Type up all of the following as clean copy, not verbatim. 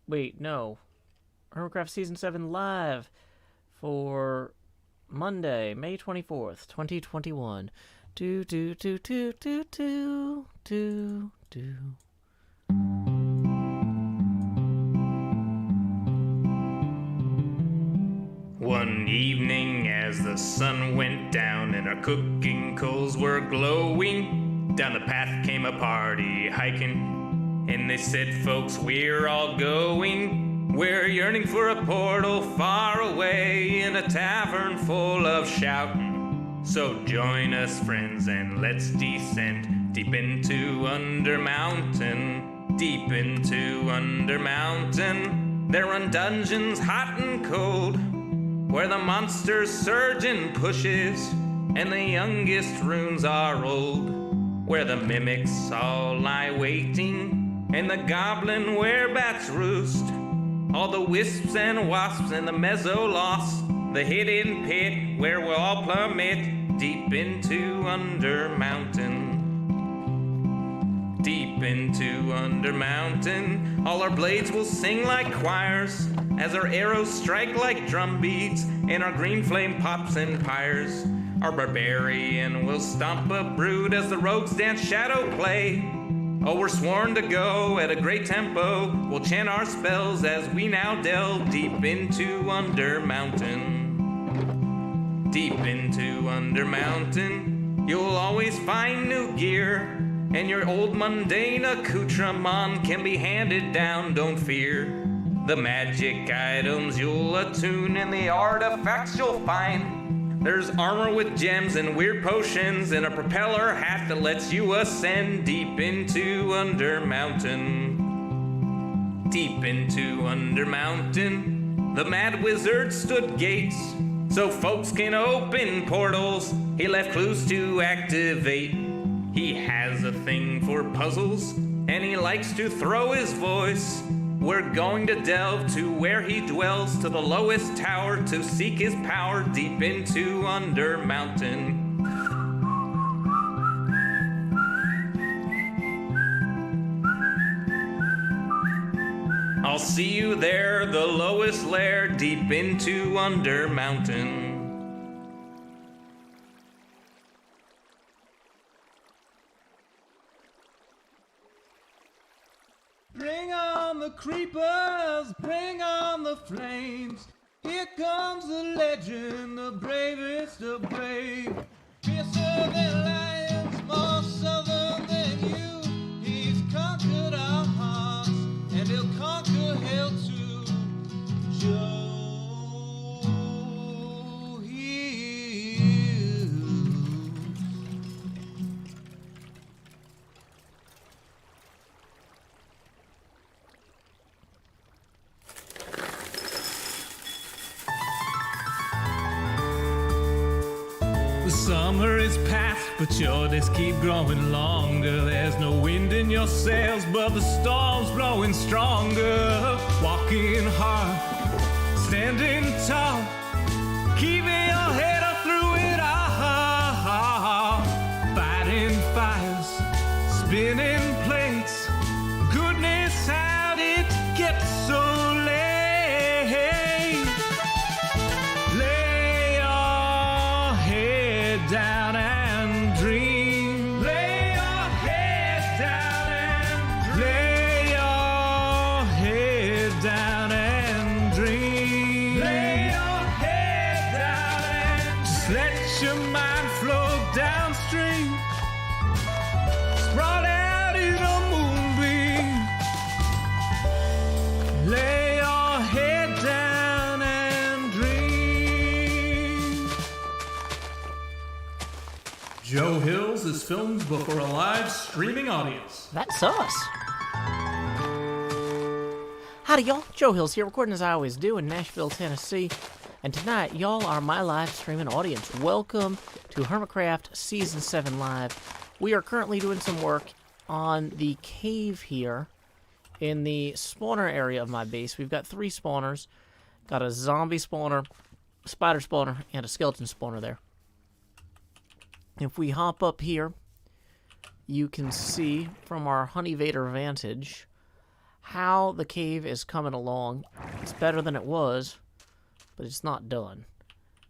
Wait, no. HermitCraft Season 7 live for Monday, May 24th, 2021. Do, do, do, do, do, do, do, do. One evening as the sun went down and our cooking coals were glowing, down the path came a party hiking, and they said, folks, we're all going. We're yearning for a portal far away in a tavern full of shouting. So join us, friends, and let's descend deep into Under Mountain, deep into Under Mountain. There run dungeons hot and cold, where the monsters surge and pushes, and the youngest runes are old, where the mimics all lie waiting, and the goblin werebats roost, all the wisps and wasps and the mezzo-loss, the hidden pit where we'll all plummet deep into Under Mountain. Deep into Under Mountain, all our blades will sing like choirs, as our arrows strike like drum beats, and our green flame pops and pyres. Our barbarian will stomp a brood as the rogues dance shadow play. Oh, we're sworn to go at a great tempo. We'll chant our spells as we now delve deep into Under Mountain. Deep into Under Mountain, you'll always find new gear, and your old mundane accoutrement can be handed down, don't fear. The magic items you'll attune and the artifacts you'll find. There's armor with gems and weird potions and a propeller hat that lets you ascend deep into Under Mountain. Deep into Under Mountain, the mad wizard stood gates so folks can open portals. He left clues to activate. He has a thing for puzzles and he likes to throw his voice. We're going to delve to where he dwells, to the lowest tower, to seek his power deep into Under Mountain. I'll see you there, the lowest lair, deep into Under Mountain. Bring on the creepers, bring on the flames. Here comes the legend, the bravest of brave. Fiercer than lions, more southern than you. He's conquered our hearts, and he'll conquer hell too. Joe Hill. The summer is past, but your days keep growing longer. There's no wind in your sails, but the storm's blowing stronger. Walking hard, standing tall, keeping your head up through it all. Fighting fires, spinning plates. Goodness, how did it get so late? Lay your head down and dream. Lay your head down and dream. Lay your head down and dream. Lay your head down and just let your mind flow downstream. Sprawled out in a moonbeam. Lay your head down and dream. Joe Hills is filmed before a live streaming audience. That's us. Howdy, y'all. Joe Hills here, recording as I always do in Nashville, Tennessee. And tonight, y'all are my live streaming audience. Welcome to HermitCraft Season 7 Live. We are currently doing some work on the cave here in the spawner area of my base. We've got 3 spawners. Got a zombie spawner, spider spawner, and a skeleton spawner there. If we hop up here, you can see from our Honey Vader vantage how the cave is coming along. It's better than it was, but it's not done.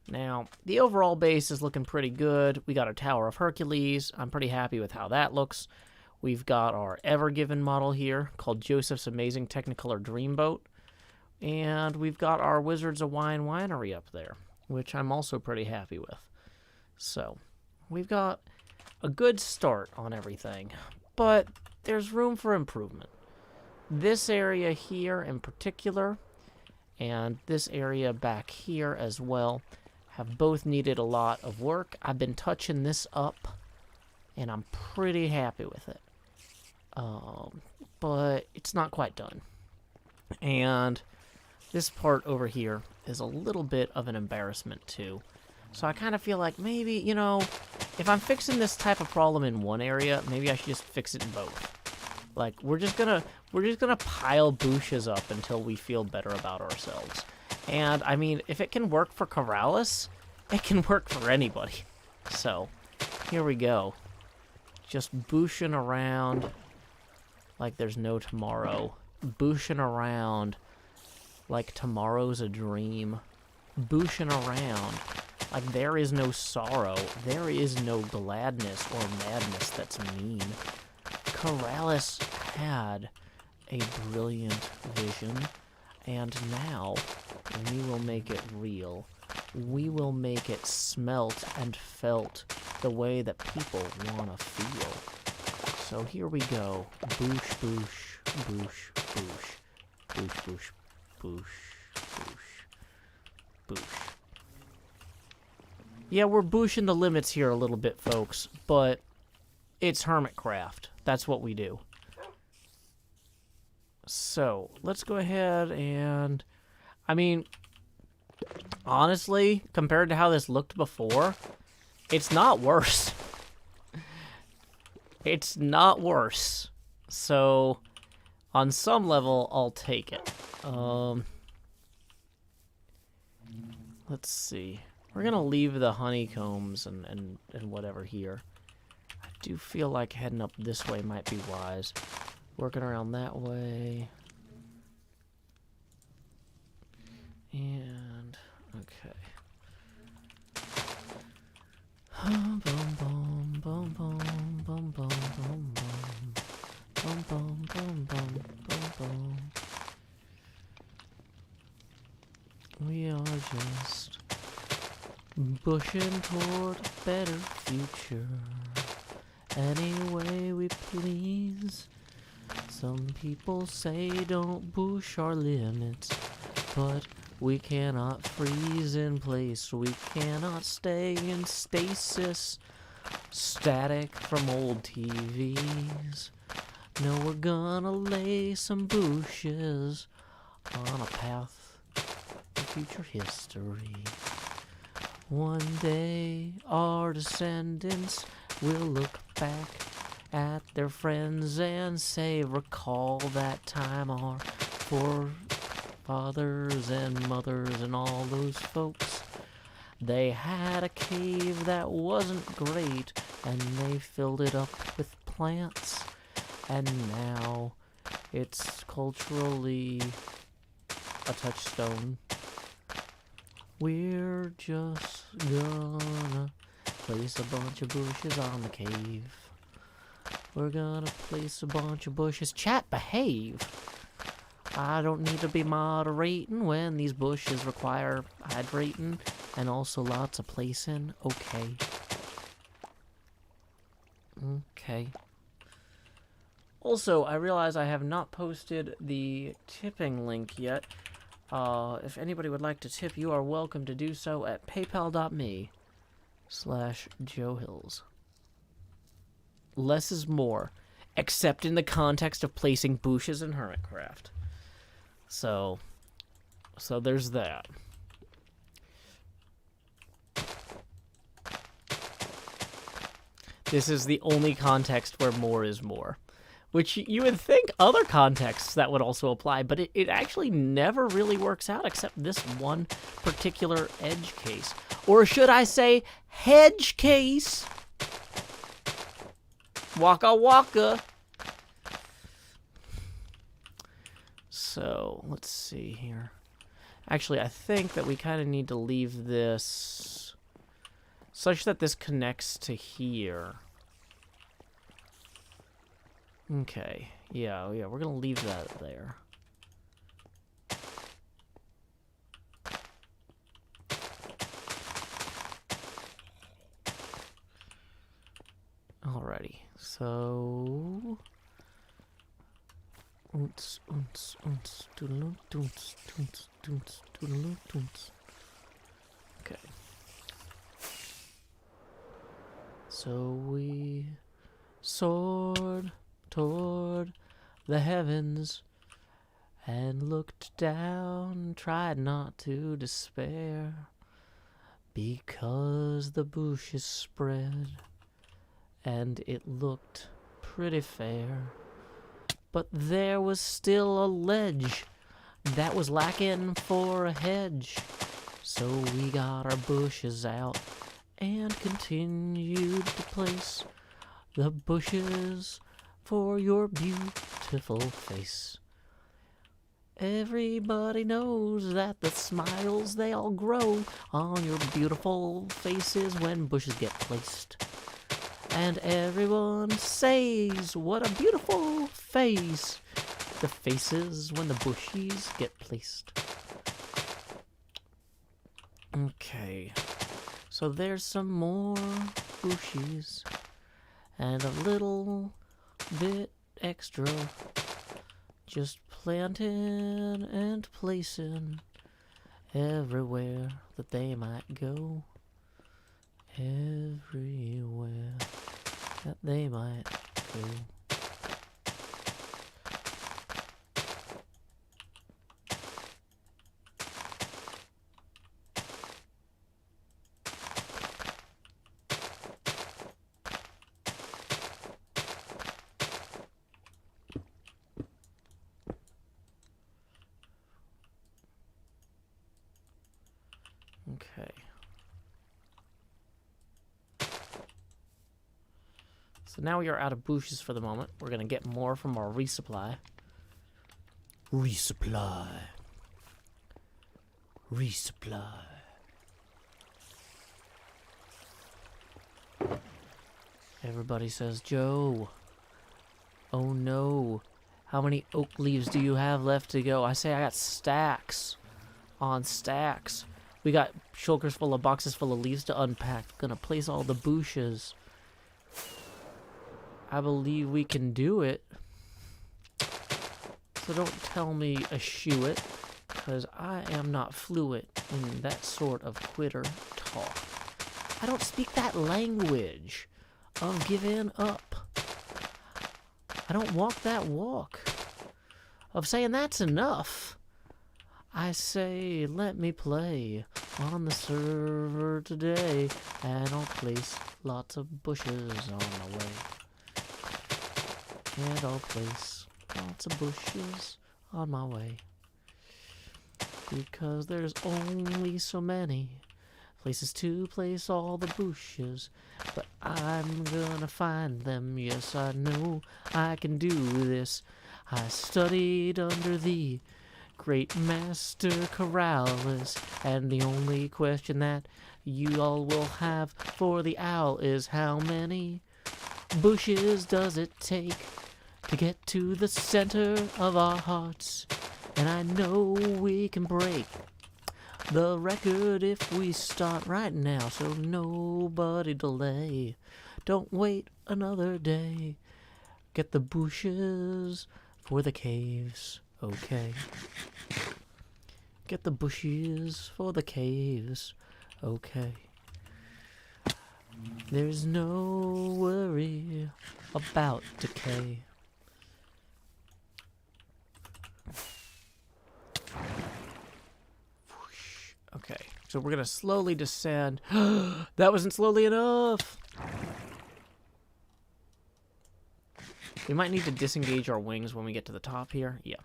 Now, the overall base is looking pretty good. We got our Tower of Hercules. I'm pretty happy with how that looks. We've got our Ever Given model here called Joseph's Amazing Technicolor Dreamboat. And we've got our Wizards of Wine Winery up there, which I'm also pretty happy with. So, we've got a good start on everything, but there's room for improvement. This area here in particular, and this area back here as well, have both needed a lot of work. I've been touching this up, and I'm pretty happy with it. But it's not quite done. And this part over here is a little bit of an embarrassment too. So I kind of feel like maybe, you know, if I'm fixing this type of problem in one area, maybe I should just fix it in both. Like, we're just gonna pile bushes up until we feel better about ourselves. And, I mean, if it can work for Corrales, it can work for anybody. So, here we go. Just bushing around like there's no tomorrow. Bushing around like tomorrow's a dream. Bushing around like there is no sorrow. There is no gladness or madness that's mean. Corrales had a brilliant vision, and now we will make it real. We will make it smelt and felt the way that people want to feel. So here we go. Boosh, boosh, boosh, boosh. Boosh, boosh, boosh, boosh, boosh. Yeah, we're booshing the limits here a little bit, folks, but it's HermitCraft. That's what we do. So, let's go ahead and... I mean, honestly, compared to how this looked before, it's not worse. It's not worse. So, on some level, I'll take it. Let's see. We're gonna leave the honeycombs and whatever here. I do feel like heading up this way might be wise. Working around that way. And, okay. Boom, boom, boom, boom, boom, boom, boom, boom. Boom, boom, boom, boom, boom, boom. We are just bushing toward a better future. Any way we please. Some people say don't push our limits, but we cannot freeze in place. We cannot stay in stasis, static from old TVs. No, we're gonna lay some bushes on a path to future history. One day our descendants will look back at their friends and say, recall that time our forefathers and mothers and all those folks, they had a cave that wasn't great and they filled it up with plants, and now it's culturally a touchstone. We're just gonna place a bunch of bushes on the cave. We're gonna place a bunch of bushes. Chat, behave! I don't need to be moderating when these bushes require hydrating and also lots of placing. Okay. Okay. Also, I realize I have not posted the tipping link yet. If anybody would like to tip, you are welcome to do so at paypal.me/JoeHills. Less is more, except in the context of placing bushes in HermitCraft. So there's that. This is the only context where more is more. Which you would think other contexts that would also apply, but it actually never really works out except this one particular edge case. Or should I say, hedge case? Waka waka. So, let's see here. Actually, I think that we kind of need to leave this such that this connects to here. Okay. Yeah, we're going to leave that there. Alrighty. So... Okay. So we soared toward the heavens and looked down, tried not to despair, because the bushes spread and it looked pretty fair. But there was still a ledge that was lacking for a hedge. So we got our bushes out and continued to place the bushes for your beautiful face. Everybody knows that the smiles, they all grow on your beautiful faces when bushes get placed. And everyone says, what a beautiful face. The faces when the bushies get placed. Okay. So there's some more bushies. And a little bit extra. Just planting and placing everywhere that they might go. Everywhere that they might go. Okay. So now we are out of bushes for the moment. We're going to get more from our resupply. Resupply. Resupply. Everybody says, Joe. Oh no. How many oak leaves do you have left to go? I say I got stacks on stacks. We got shulkers full of boxes full of leaves to unpack. Gonna place all the bushes. I believe we can do it. So don't tell me eschew it, because I am not fluent in that sort of quitter talk. I don't speak that language of giving up. I don't walk that walk of saying that's enough. I say, let me play on the server today, and I'll place lots of bushes on my way. And I'll place lots of bushes on my way. Because there's only so many places to place all the bushes. But I'm gonna find them, yes I know I can do this. I studied under the great master Corrales, and the only question that you all will have for the owl is how many bushes does it take to get to the center of our hearts? And I know we can break the record if we start right now, so nobody delay. Don't wait another day. Get the bushes for the caves, okay? Get the bushes for the caves, okay? There's no worry about decay. Okay, so we're gonna slowly descend. That wasn't slowly enough! We might need to disengage our wings when we get to the top here. Yeah.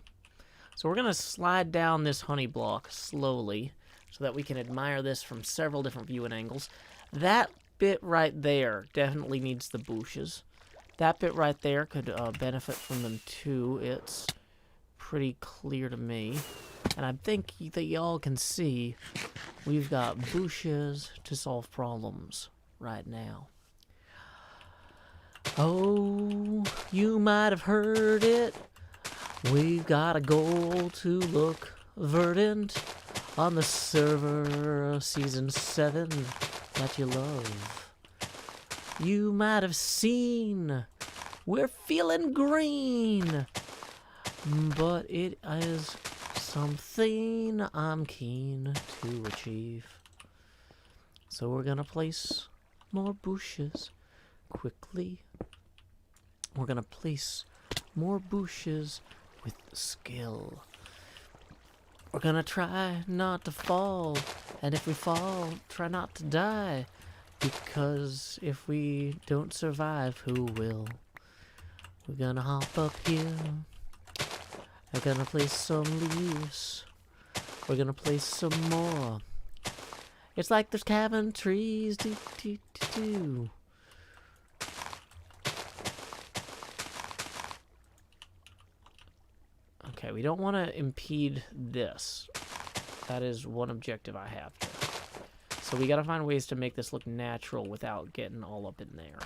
So we're gonna slide down this honey block slowly so that we can admire this from several different viewing angles. That bit right there definitely needs the bushes. That bit right there could benefit from them too. It's pretty clear to me. And I think that y'all can see we've got bushes to solve problems right now. Oh, you might have heard it. We've got a goal to look verdant on the server Season 7 that you love. You might have seen we're feeling green, but it is something I'm keen to achieve. So we're gonna place more bushes quickly. We're gonna place more bushes with skill. We're gonna try not to fall, and if we fall, try not to die, because if we don't survive, who will? We're gonna hop up here. We're gonna place some leaves. We're gonna place some more. It's like there's cabin trees. Do, do, do, do. Okay, we don't want to impede this. That is one objective I have here. So we gotta find ways to make this look natural without getting all up in there.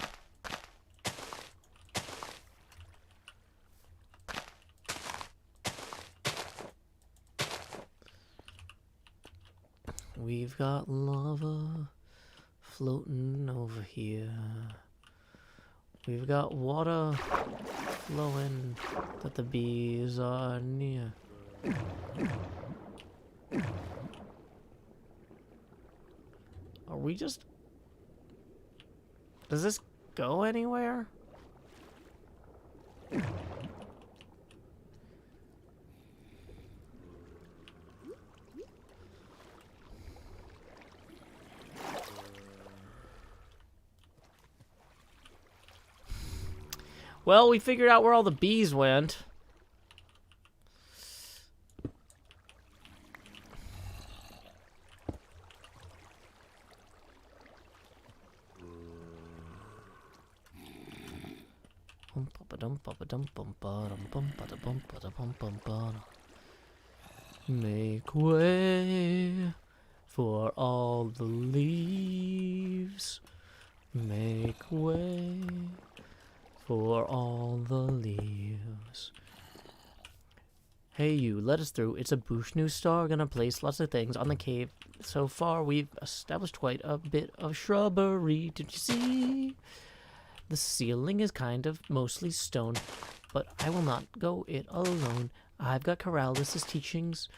We've got lava floating over here. We've got water flowing that the bees are near. Are we just... Does this go anywhere? Well, we figured out where all the bees went. Make way for all the leaves. Make way for all the leaves. Hey you, let us through. It's a bush new star, gonna place lots of things on the cave. So far we've established quite a bit of shrubbery. Did you see? The ceiling is kind of mostly stone, but I will not go it alone. I've got Corrales' teachings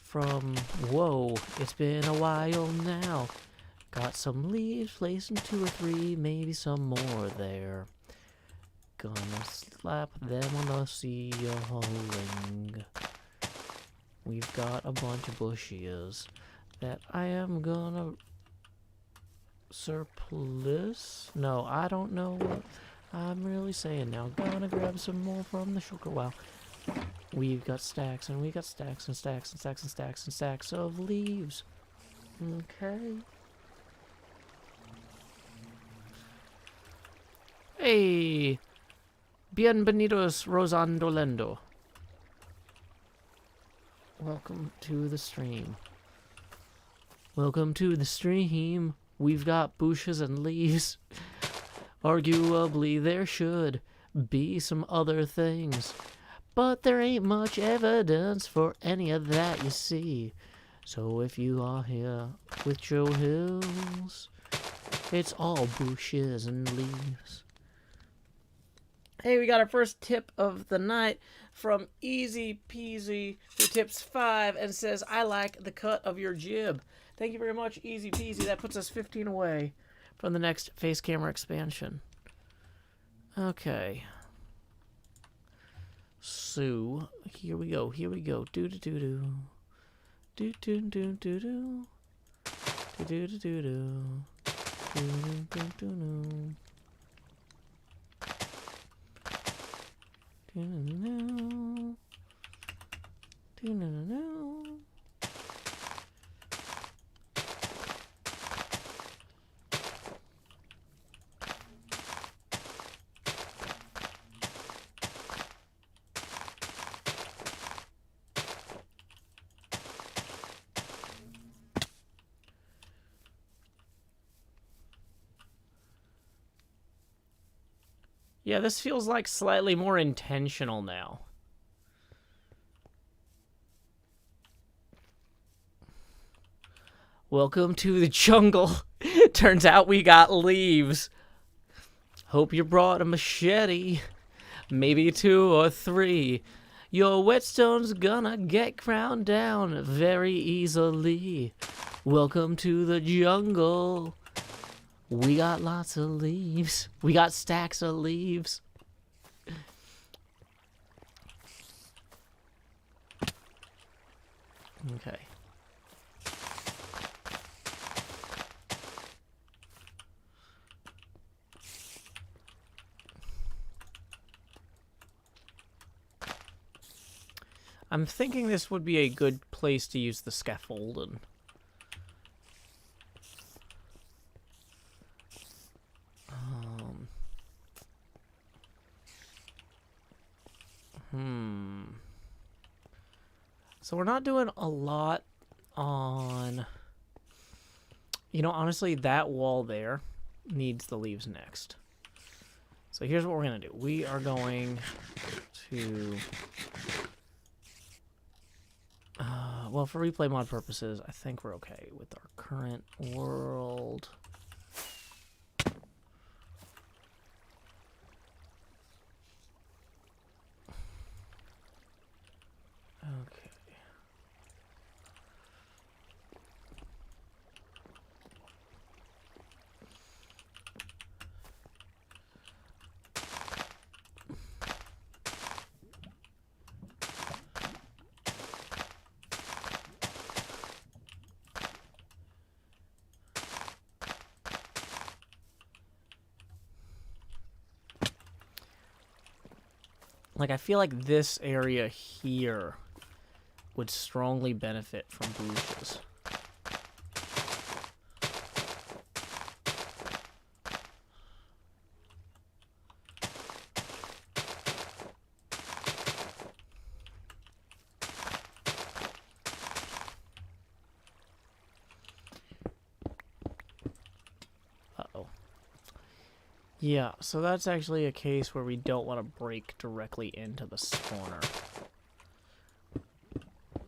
from... Whoa, it's been a while now. Got some leaves, placing 2 or 3, maybe some more there. Gonna slap them on the ceiling. We've got a bunch of bushes that I am gonna surplus. No, I don't know what I'm really saying now. Gonna grab some more from the sugar. Wow. We've got stacks and we got stacks and stacks and stacks and stacks and stacks of leaves. Okay. Hey. Bienvenidos, Rosandolendo. Welcome to the stream. Welcome to the stream. We've got bushes and leaves. Arguably, there should be some other things. But there ain't much evidence for any of that, you see. So if you are here with Joe Hills, it's all bushes and leaves. Hey, we got our first tip of the night from Easy Peasy, who tips 5 and says, I like the cut of your jib. Thank you very much, Easy Peasy. That puts us 15 away from the next face camera expansion. Okay. So, here we go. Here we go. Do-do-do-do. Do-do-do-do-do. Do-do-do-do-do. Do-do-do-do-do. Do-do-do-do. Do-do-do-do. Yeah, this feels like slightly more intentional now. Welcome to the jungle. Turns out we got leaves. Hope you brought a machete. Maybe 2 or 3. Your whetstone's gonna get ground down very easily. Welcome to the jungle. We got lots of leaves. We got stacks of leaves. Okay. I'm thinking this would be a good place to use the scaffolding. So we're not doing a lot on... You know, honestly, that wall there needs the leaves next. So here's what we're going to do. We are going to... well, for replay mod purposes, I think we're okay with our current world. Okay. Like, I feel like this area here would strongly benefit from bushes. Uh-oh. Yeah, so that's actually a case where we don't want to break directly into the spawner.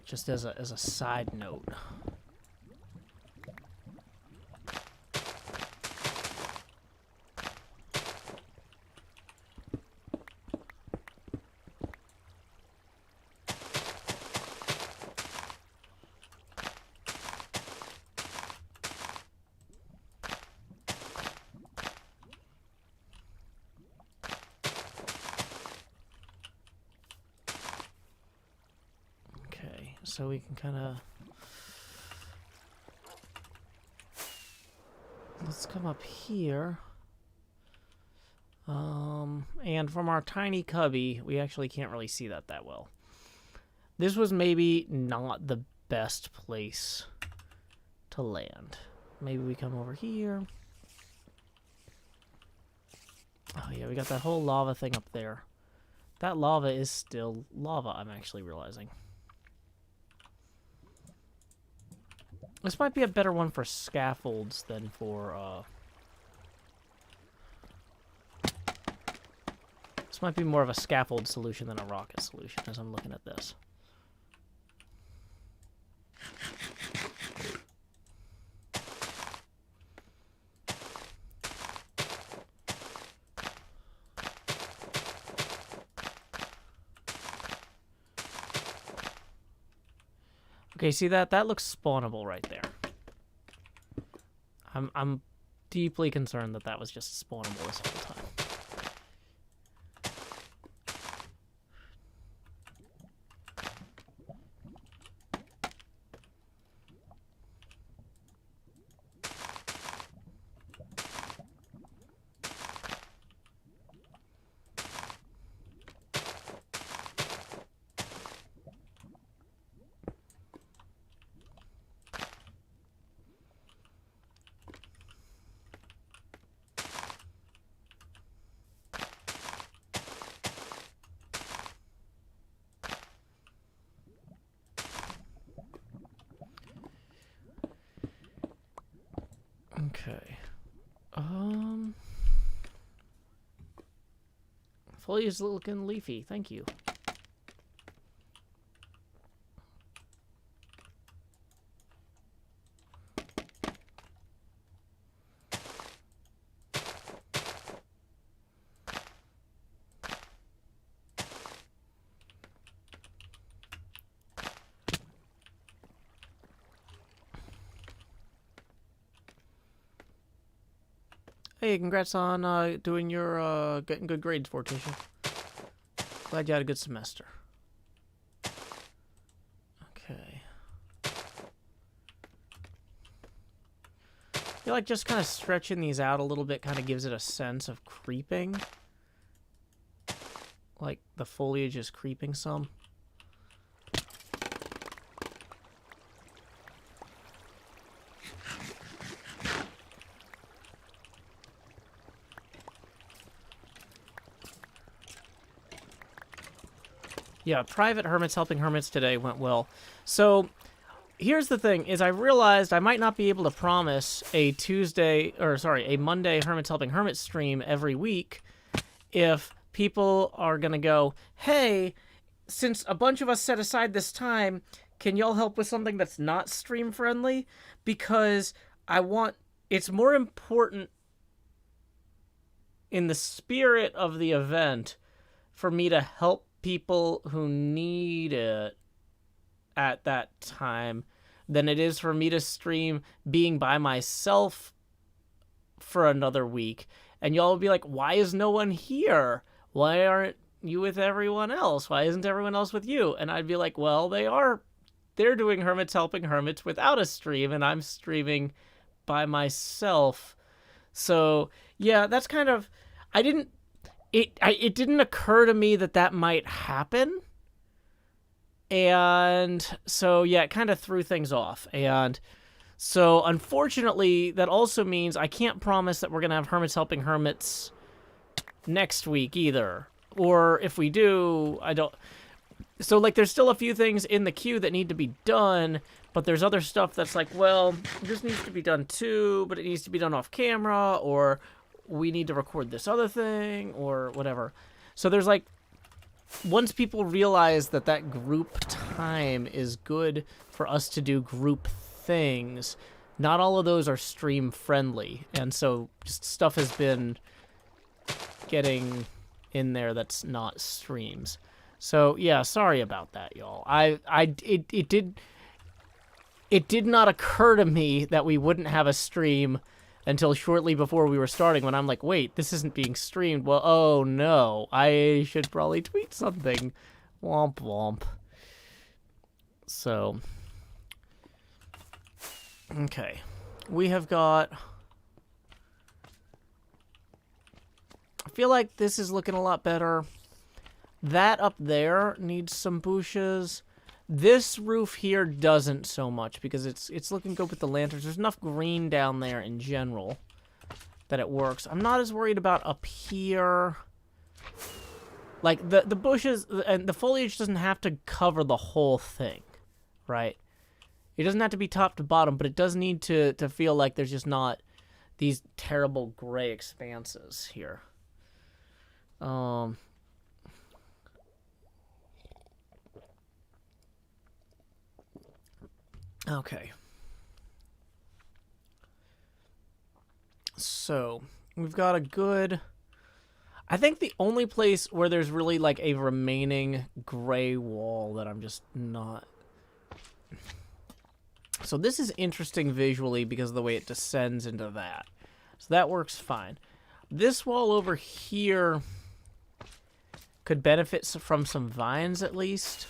Just as a side note. So we can kind of... Let's come up here. And from our tiny cubby, we actually can't really see that well. This was maybe not the best place to land. Maybe we come over here. Oh yeah, we got that whole lava thing up there. That lava is still lava, I'm actually realizing. This might be a better one for scaffolds than for, This might be more of a scaffold solution than a rocket solution as I'm looking at this. Okay, see that? That looks spawnable right there. I'm deeply concerned that that was just spawnable this whole time. Okay. foliage is looking leafy. Thank you. Hey, congrats on doing your getting good grades, Forticia. Glad you had a good semester. Okay. I feel like just kind of stretching these out a little bit kind of gives it a sense of creeping. Like the foliage is creeping some. Yeah, private hermits helping hermits today went well. So, here's the thing, is I realized I might not be able to promise a Monday hermits helping hermits stream every week if people are going to go, hey, since a bunch of us set aside this time, can y'all help with something that's not stream friendly? Because it's more important in the spirit of the event for me to help people who need it at that time than it is for me to stream being by myself for another week. And y'all will be like, why is no one here? Why aren't you with everyone else? Why isn't everyone else with you? And I'd be like, well, they're doing Hermits Helping Hermits without a stream, and I'm streaming by myself. So, yeah, that's kind of... It didn't occur to me that might happen. And so, yeah, it kind of threw things off. And so, unfortunately, that also means I can't promise that we're going to have Hermits Helping Hermits next week either. Or if we do, I don't... So, like, there's still a few things in the queue that need to be done, but there's other stuff that's like, well, this needs to be done too, but it needs to be done off camera, or we need to record this other thing, or whatever. So there's like, once people realize that group time is good for us to do group things, not all of those are stream friendly. And so just stuff has been getting in there that's not streams. So yeah, sorry about that, y'all. It did not occur to me that we wouldn't have a stream until shortly before we were starting, when I'm like, wait, this isn't being streamed. Well, oh no, I should probably tweet something. Womp womp. So, okay. We have got... I feel like this is looking a lot better. That up there needs some bushes. This roof here doesn't so much, because it's looking good with the lanterns. There's enough green down there in general that it works. I'm not as worried about up here. Like, the bushes and the foliage doesn't have to cover the whole thing, right? It doesn't have to be top to bottom, but it does need to feel like there's just not these terrible gray expanses here. Okay. So, we've got a good... I think the only place where there's really, like, a remaining gray wall that I'm just not... So this is interesting visually because of the way it descends into that. So that works fine. This wall over here could benefit from some vines at least.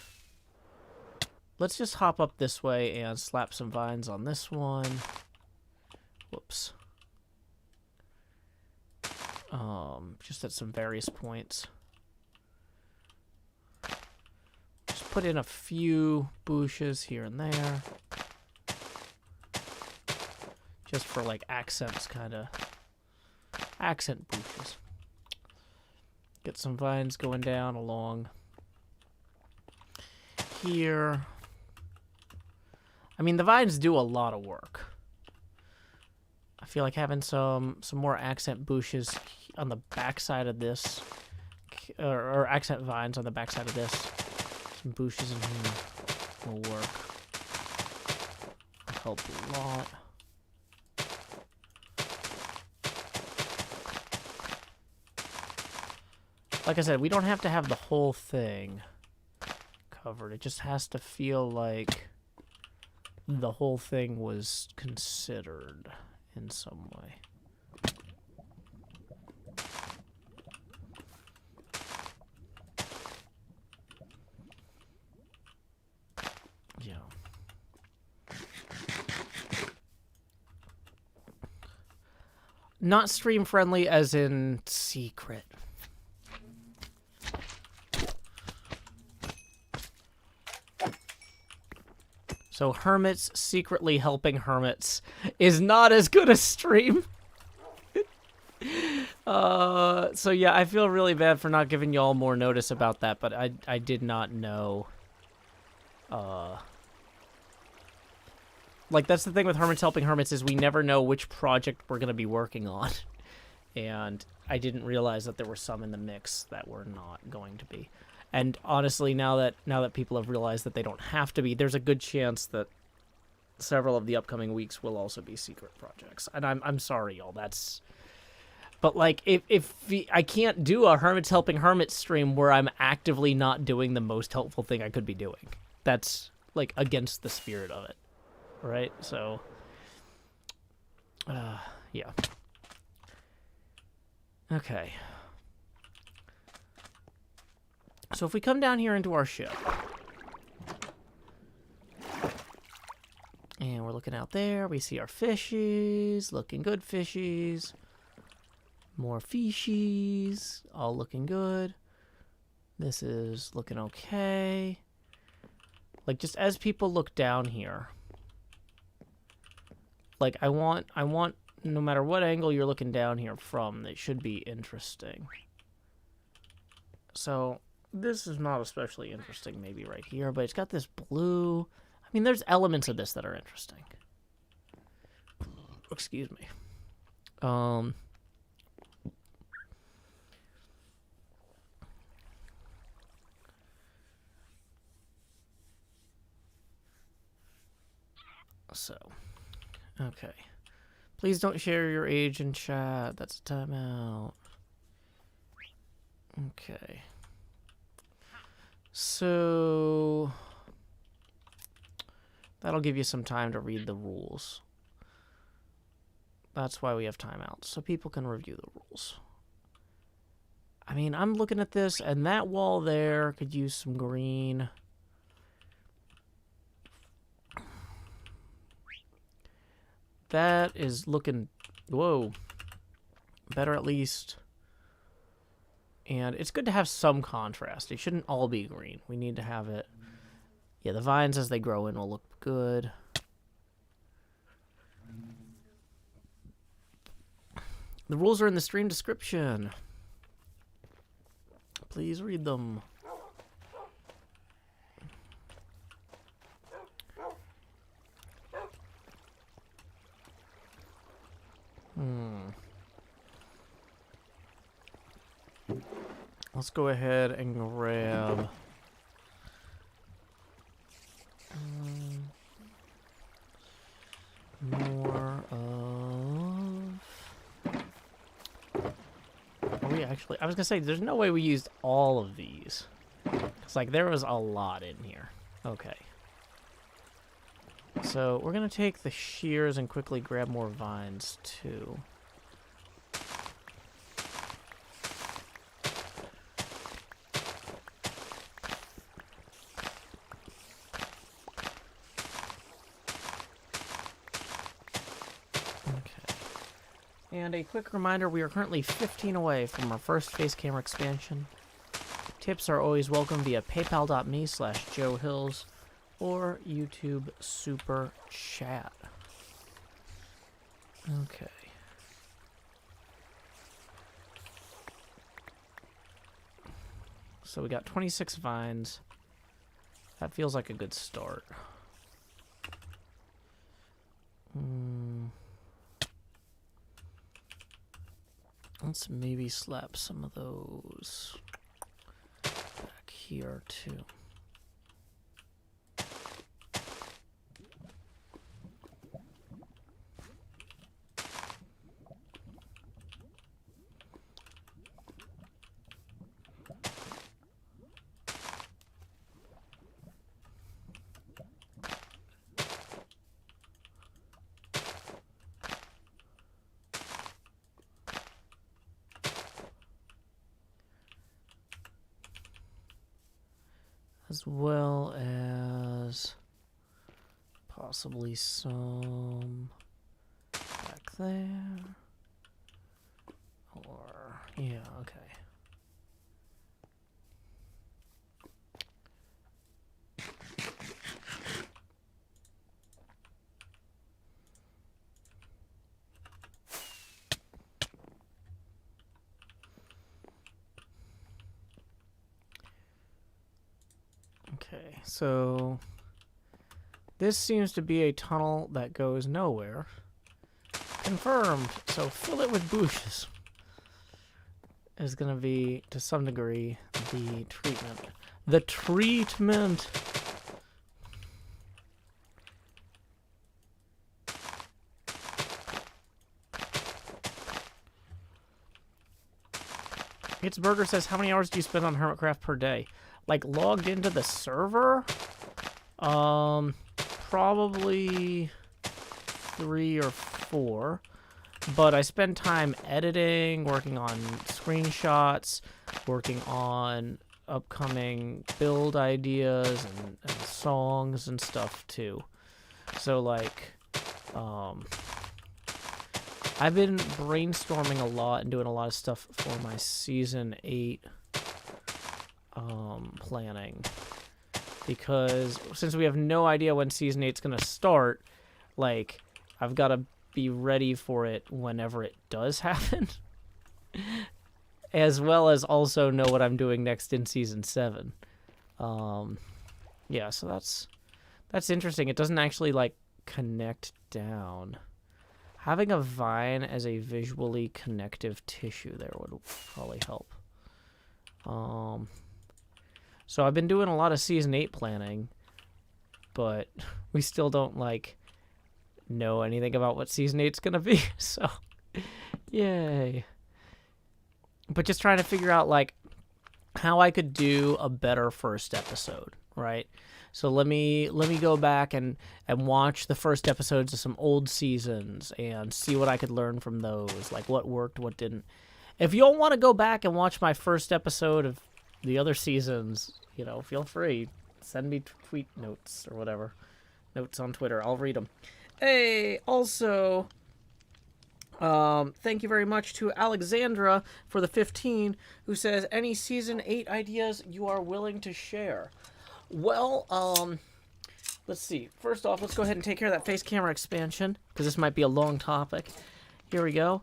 Let's just hop up this way and slap some vines on this one. Whoops. Just at some various points. Just put in a few bushes here and there. Just for, like, accents, kind of. Accent bushes. Get some vines going down along here. I mean, the vines do a lot of work. I feel like having some more accent bushes on the back side of this or accent vines on the backside of this. Some bushes in here will work. Will help a lot. Like I said, we don't have to have the whole thing covered. It just has to feel like the whole thing was considered in some way. Yeah. Not stream friendly as in secret. So hermits secretly helping hermits is not as good a stream. So yeah, I feel really bad for not giving y'all more notice about that, but I did not know. Like, that's the thing with hermits helping hermits is we never know which project we're going to be working on. And I didn't realize that there were some in the mix that were not going to be. And honestly, now that people have realized that they don't have to be, there's a good chance that several of the upcoming weeks will also be secret projects. And I'm sorry, y'all. But like, if I can't do a hermits helping hermits stream where I'm actively not doing the most helpful thing I could be doing, that's like against the spirit of it, right? So, yeah. Okay. So if we come down here into our ship, and we're looking out there, we see our fishies, looking good fishies, more fishies, all looking good. This is looking okay. Like, just as people look down here, like, I want, no matter what angle you're looking down here from, it should be interesting. So this is not especially interesting maybe right here, but it's got this blue. I mean, there's elements of this that are interesting. Excuse me. So, okay. Please don't share your age in chat. That's a timeout. Okay. So that'll give you some time to read the rules. That's why we have timeouts, so people can review the rules. I mean, I'm looking at this, and that wall there could use some green. That is looking, whoa, better at least. And it's good to have some contrast. It shouldn't all be green. We need to have it. Yeah, the vines as they grow in will look good. The rules are in the stream description. Please read them. Let's go ahead and grab more of... Are we actually... I was going to say, there's no way we used all of these. It's like there was a lot in here. Okay. So we're going to take the shears and quickly grab more vines, too. And a quick reminder, we are currently 15 away from our first face camera expansion. Tips are always welcome via paypal.me/JoeHills or YouTube Super Chat. Okay. So we got 26 vines. That feels like a good start. Let's maybe slap some of those. here too. As well as possibly some back there. Or, yeah, okay. Okay, so this seems to be a tunnel that goes nowhere. Confirmed. So fill it with bushes is going to be, to some degree, the treatment. The treatment! It's Burger says, how many hours do you spend on HermitCraft per day? Like, logged into the server? Probably 3 or 4. But I spend time editing, working on screenshots, working on upcoming build ideas and songs and stuff, too. So, like, I've been brainstorming a lot and doing a lot of stuff for my Season 8 planning, because since we have no idea when Season 8's gonna start, like, I've got to be ready for it whenever it does happen, as well as also know what I'm doing next in Season 7. Yeah, so that's interesting. It doesn't actually, like, connect down. Having a vine as a visually connective tissue there would probably help. So I've been doing a lot of Season 8 planning, but we still don't, like, know anything about what Season 8's gonna be, so yay. But just trying to figure out, like, how I could do a better first episode, right? So let me go back and watch the first episodes of some old seasons and see what I could learn from those, like what worked, what didn't. If you all want to go back and watch my first episode of the other seasons, you know, feel free. Send me tweet notes or whatever. Notes on Twitter. I'll read them. Hey, also, thank you very much to Alexandra for the 15, who says, any Season 8 ideas you are willing to share? Well, let's see. First off, let's go ahead and take care of that face camera expansion, because this might be a long topic. Here we go.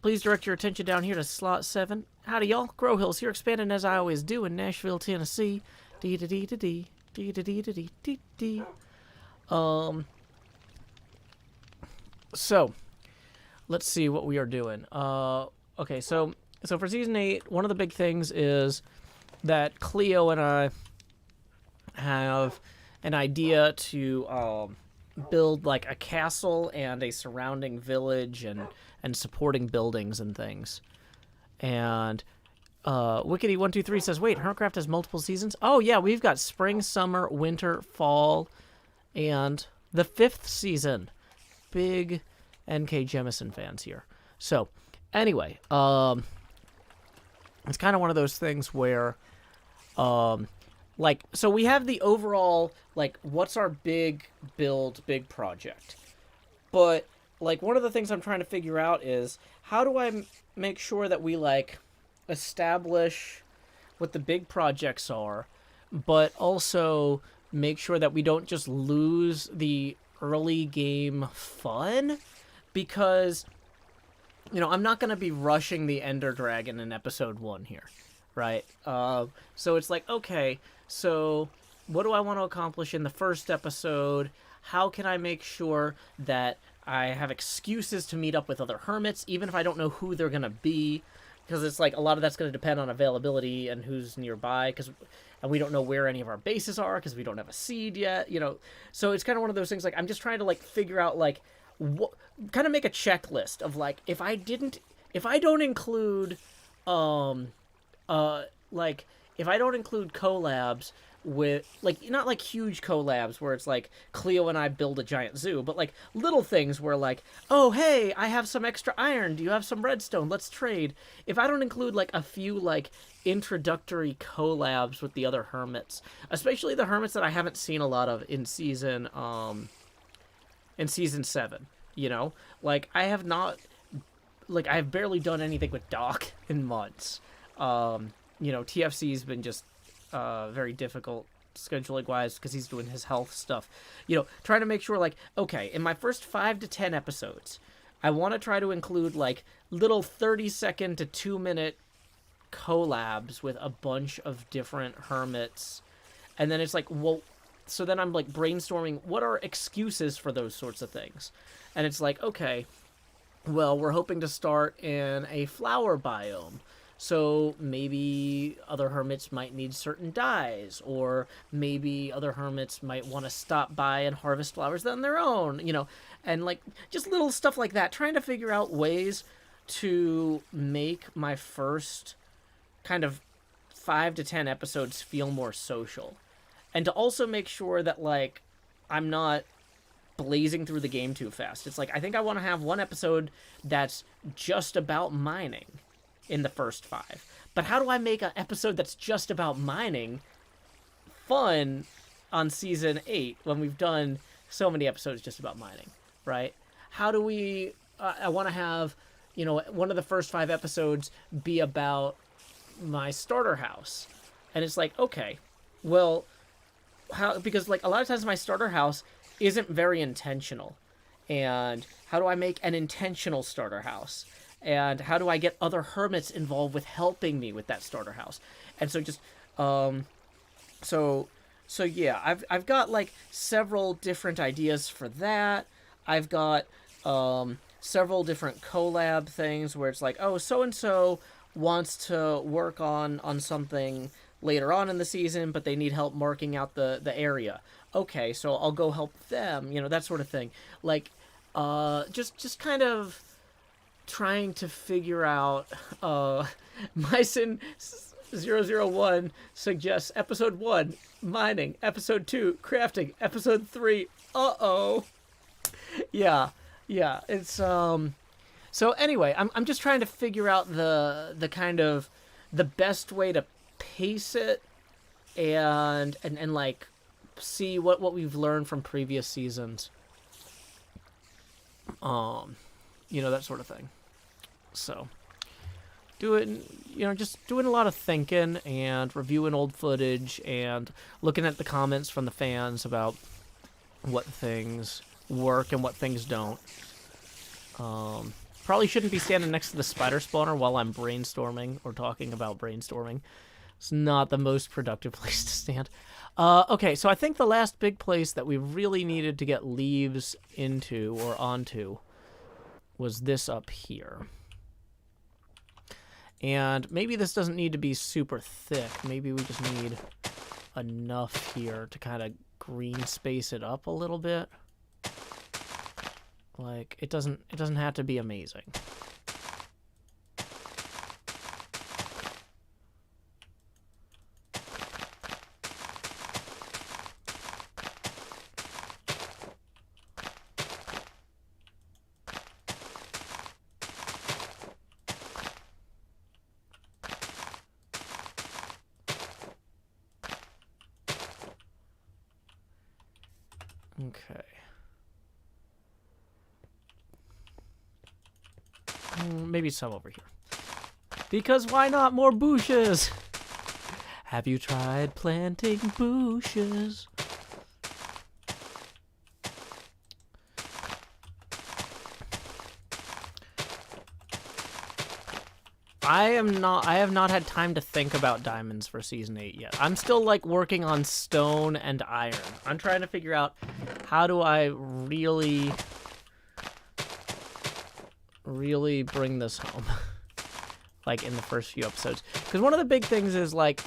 Please direct your attention down here to slot 7. Howdy, y'all. Grow Hills here, expanding as I always do in Nashville, Tennessee. Dee-da-dee-da-dee. Dee-da-dee-da-dee. So, let's see what we are doing. Okay, so for Season 8, one of the big things is that Cleo and I have an idea to build, like, a castle and a surrounding village and supporting buildings and things. And Wickedy123 says, wait, HermitCraft has multiple seasons? Oh, yeah, we've got spring, summer, winter, fall, and the 5th season. Big N.K. Jemisin fans here. So, anyway, it's kind of one of those things where, like, so we have the overall, like, what's our big build, big project? But, like, one of the things I'm trying to figure out is, how do I make sure that we, like, establish what the big projects are, but also make sure that we don't just lose the early game fun? Because, you know, I'm not going to be rushing the Ender Dragon in episode 1 here, right? So it's like, okay, so what do I want to accomplish in the first episode? How can I make sure that I have excuses to meet up with other hermits, even if I don't know who they're going to be? because it's like a lot of that's going to depend on availability and who's nearby, and we don't know where any of our bases are because we don't have a seed yet, you know. So it's kind of one of those things, like, I'm just trying to, like, figure out, like, what, kind of make a checklist of, like, if I don't include, like, if I don't include collabs with, like, not like huge collabs where it's like Cleo and I build a giant zoo, but like little things where, like, oh, hey, I have some extra iron, do you have some redstone, let's trade. If I don't include like a few like introductory collabs with the other hermits, especially the hermits that I haven't seen a lot of in season 7, you know, like I have barely done anything with Doc in months. You know, TFC's been just very difficult scheduling wise because he's doing his health stuff. You know, trying to make sure, like, okay, in my first 5 to 10 episodes, I want to try to include like little 30-second to 2-minute collabs with a bunch of different hermits. And then it's like, well, so then I'm like brainstorming what are excuses for those sorts of things. And it's like, okay, well, we're hoping to start in a flower biome. So maybe other hermits might need certain dyes, or maybe other hermits might want to stop by and harvest flowers on their own, you know, and like just little stuff like that, trying to figure out ways to make my first kind of 5 to 10 episodes feel more social, and to also make sure that, like, I'm not blazing through the game too fast. It's like, I think I want to have one episode that's just about mining in the first 5. But how do I make an episode that's just about mining fun on season 8 when we've done so many episodes just about mining, right? How do we... I want to have, you know, one of the first 5 episodes be about my starter house. And it's like, okay, well, how... Because, like, a lot of times my starter house isn't very intentional. And how do I make an intentional starter house? And how do I get other hermits involved with helping me with that starter house? And so just, so yeah, I've got like several different ideas for that. I've got, several different collab things where it's like, oh, so-and-so wants to work on something later on in the season, but they need help marking out the area. Okay, so I'll go help them, you know, that sort of thing. Like, just kind of trying to figure out, Myson001 suggests episode 1, mining, episode 2, crafting, episode 3, yeah, it's, so anyway, I'm just trying to figure out the kind of, the best way to pace it, and like, see what we've learned from previous seasons, you know, that sort of thing. So, just doing a lot of thinking and reviewing old footage and looking at the comments from the fans about what things work and what things don't. Probably shouldn't be standing next to the spider spawner while I'm brainstorming or talking about brainstorming. It's not the most productive place to stand. Okay, so I think the last big place that we really needed to get leaves into or onto was this up here. And maybe this doesn't need to be super thick. Maybe we just need enough here to kind of green space it up a little bit. Like, it doesn't have to be amazing. Okay. Maybe some over here. Because why not more bushes? Have you tried planting bushes? I have not had time to think about diamonds for season 8 yet. I'm still like working on stone and iron. I'm trying to figure out how do I really bring this home. like in the first few episodes. Because one of the big things is like,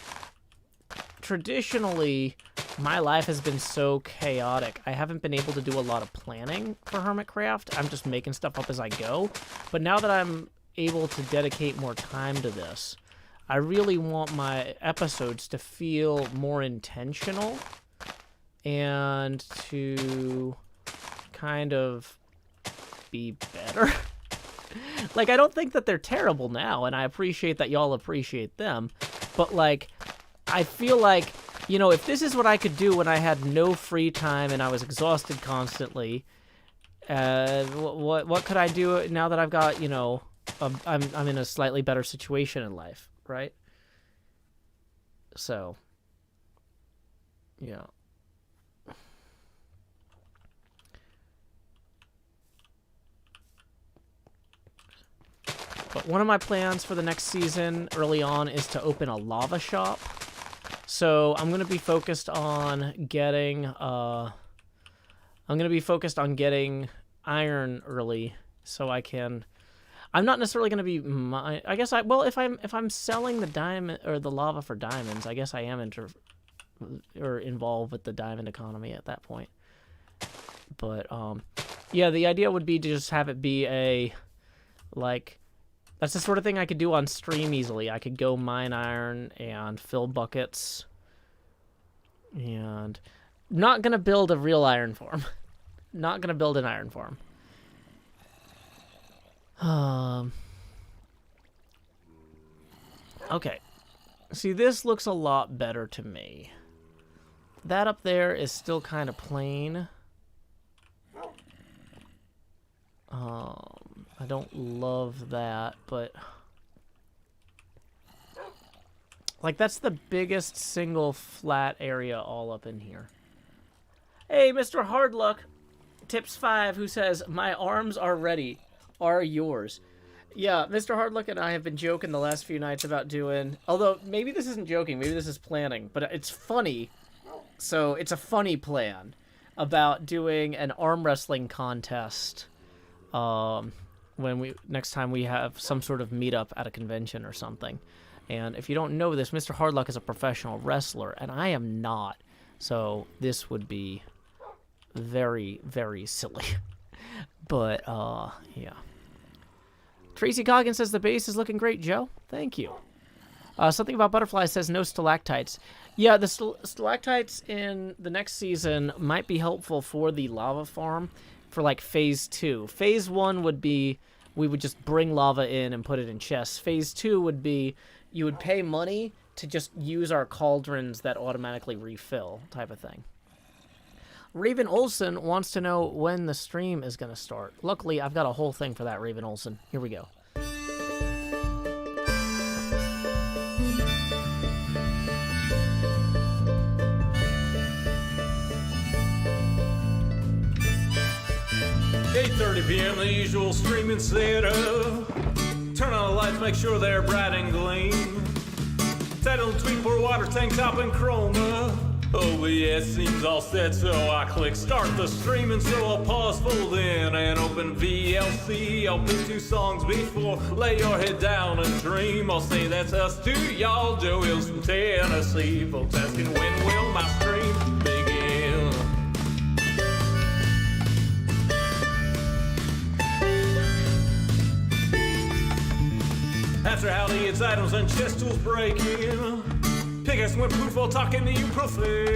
traditionally, my life has been so chaotic. I haven't been able to do a lot of planning for HermitCraft. I'm just making stuff up as I go. But now that I'm able to dedicate more time to this, I really want my episodes to feel more intentional and to kind of be better. Like, I don't think that they're terrible now, and I appreciate that y'all appreciate them. But, like, I feel like, you know, if this is what I could do when I had no free time and I was exhausted constantly, what could I do now that I've got, you know, I'm in a slightly better situation in life, right? So, yeah. But one of my plans for the next season early on is to open a lava shop. So I'm going to be focused on getting iron early so I can. I'm not necessarily going to be I guess if I'm selling the diamond or the lava for diamonds, I guess I am involved with the diamond economy at that point. But yeah, the idea would be to just have it be a like. That's the sort of thing I could do on stream easily. I could go mine iron and fill buckets. And not going to build a real iron farm. Not going to build an iron farm. Okay. See, this looks a lot better to me. That up there is still kind of plain. I don't love that, but like that's the biggest single flat area all up in here. Hey, Mr. Hardluck, tips 5, who says, "My arms are ready. Are yours?" Yeah, Mr. Hardluck and I have been joking the last few nights about doing, although maybe this isn't joking, maybe this is planning, but it's funny. So it's a funny plan about doing an arm wrestling contest. When next time we have some sort of meetup at a convention or something. And if you don't know this, Mr. Hardluck is a professional wrestler, and I am not. So this would be very, very silly. But, yeah. Tracy Coggins says the base is looking great, Joe. Thank you. Something about butterflies says no stalactites. Yeah, the stalactites in the next season might be helpful for the lava farm. For like phase 2. Phase 1 would be we would just bring lava in and put it in chests. Phase 2 would be you would pay money to just use our cauldrons that automatically refill type of thing. Raven Olsen wants to know when the stream is going to start. Luckily, I've got a whole thing for that, Raven Olsen. Here we go. .30 p.m. the usual streaming setup. Turn on the lights, make sure they're bright and gleam. Title, tweet, pour water, tank top, and chroma. OBS seems all set, so I click start the streaming. So I'll pause, fold in, and open VLC. I'll pick 2 songs before lay your head down and dream. I'll say that's us to y'all. Joe Hills from Tennessee. Folks asking when will my stream begin? After howdy, it's items and chest tools breaking. Pickaxe went poof while talking to you professional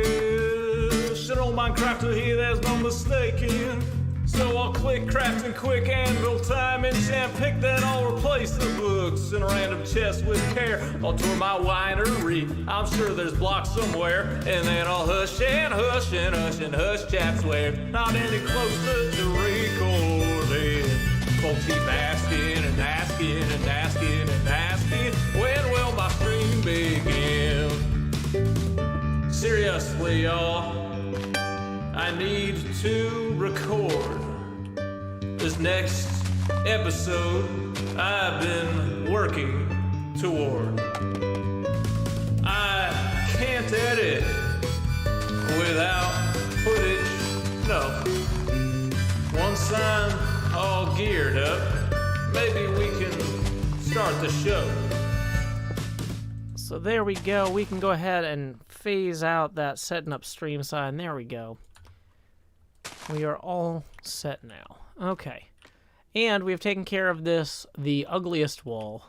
Minecrafter here, there's no mistaking. So I'll click crafting quick anvil time enchant, pick then I'll replace the books in a random chest with care. I'll tour my winery, I'm sure there's blocks somewhere, and then I'll hush and hush and hush and hush chat swear. Not any closer to recording. Folks keep asking and asking and asking and asking, when will my stream begin? Seriously, y'all, I need to record this next episode I've been working toward. I can't edit without footage, no. Once I'm all geared up, maybe we can start the show. So there we go. We can go ahead and phase out that setting up stream sign. There we go. We are all set now. Okay. And we've taken care of this, the ugliest wall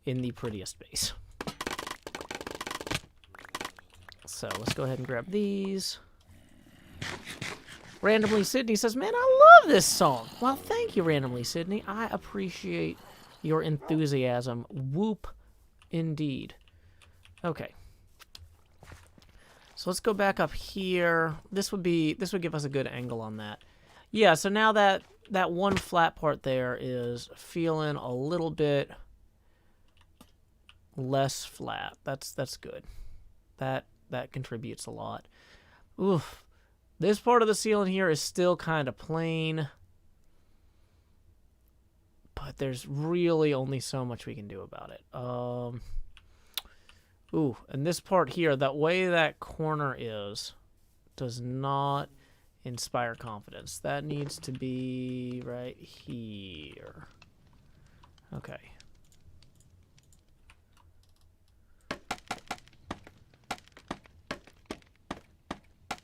in the prettiest base. So let's go ahead and grab these. Randomly Sydney says, man, I love this song. Well, thank you, Randomly Sydney. I appreciate your enthusiasm. Whoop, indeed. Okay. So let's go back up here. This would give us a good angle on that. Yeah, so now that one flat part there is feeling a little bit less flat. That's good. That contributes a lot. Oof. This part of the ceiling here is still kind of plain. But there's really only so much we can do about it. Ooh, and this part here, that way that corner is, does not inspire confidence. That needs to be right here. Okay.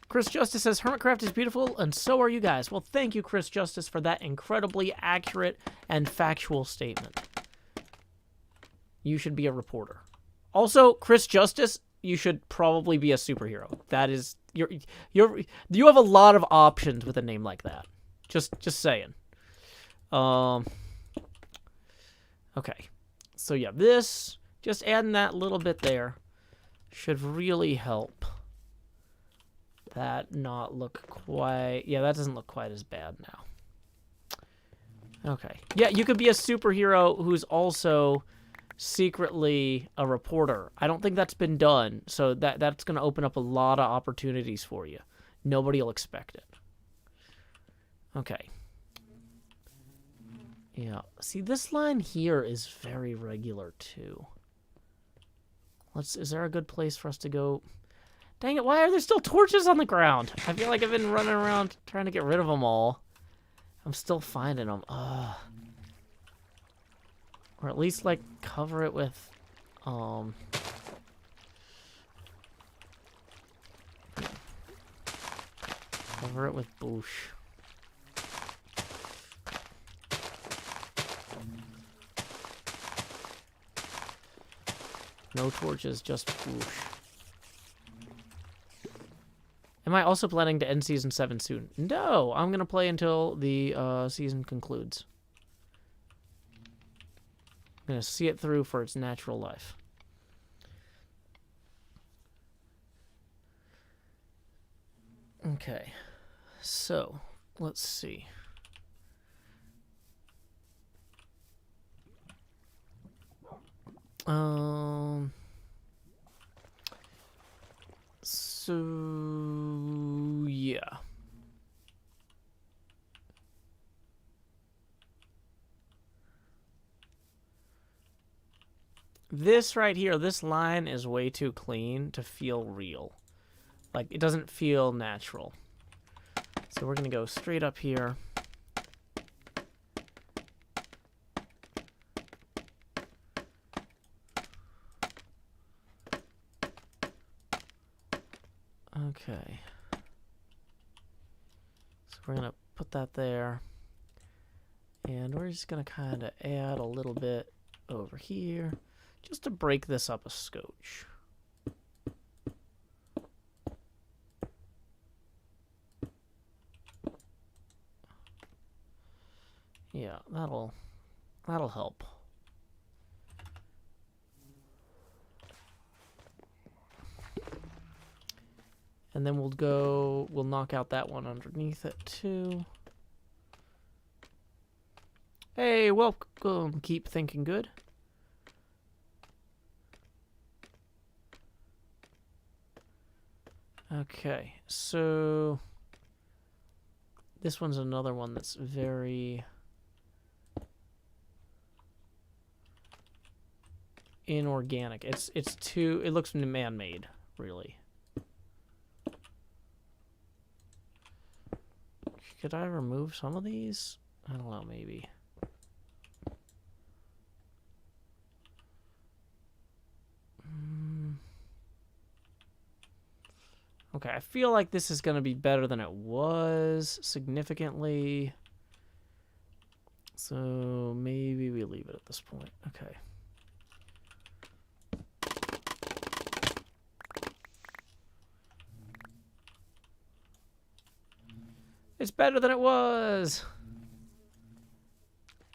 Chris Justice says, HermitCraft is beautiful, and so are you guys. Well, thank you, Chris Justice, for that incredibly accurate and factual statement. You should be a reporter. Also, Chris Justice, you should probably be a superhero. That is, you have a lot of options with a name like that. Just saying. Okay. So yeah, this, just adding that little bit there should really help that not look quite... Yeah, that doesn't look quite as bad now. Okay. Yeah, you could be a superhero who's also secretly a reporter. I don't think that's been done, so that's going to open up a lot of opportunities for you. Nobody will expect it. Okay. Yeah. See, this line here is very regular, too. Is there a good place for us to go... Dang it, why are there still torches on the ground? I feel like I've been running around trying to get rid of them all. I'm still finding them. Or at least, like, cover it with, cover it with boosh. No torches, just boosh. Am I also planning to end Season 7 soon? No, I'm going to play until the season concludes. I'm going to see it through for its natural life. Okay, so let's see. So, yeah. This right here, this line is way too clean to feel real. Like, it doesn't feel natural. So we're going to go straight up here. Okay. So we're going to put that there. And we're just going to kind of add a little bit over here, just to break this up a scotch. Yeah, that'll help. And then we'll knock out that one underneath it too. Hey, welcome. Keep thinking good. Okay, so this one's another one that's very inorganic. It looks man-made, really. Could I remove some of these? I don't know, maybe. Okay, I feel like this is going to be better than it was significantly. So maybe we leave it at this point. Okay. It's better than it was.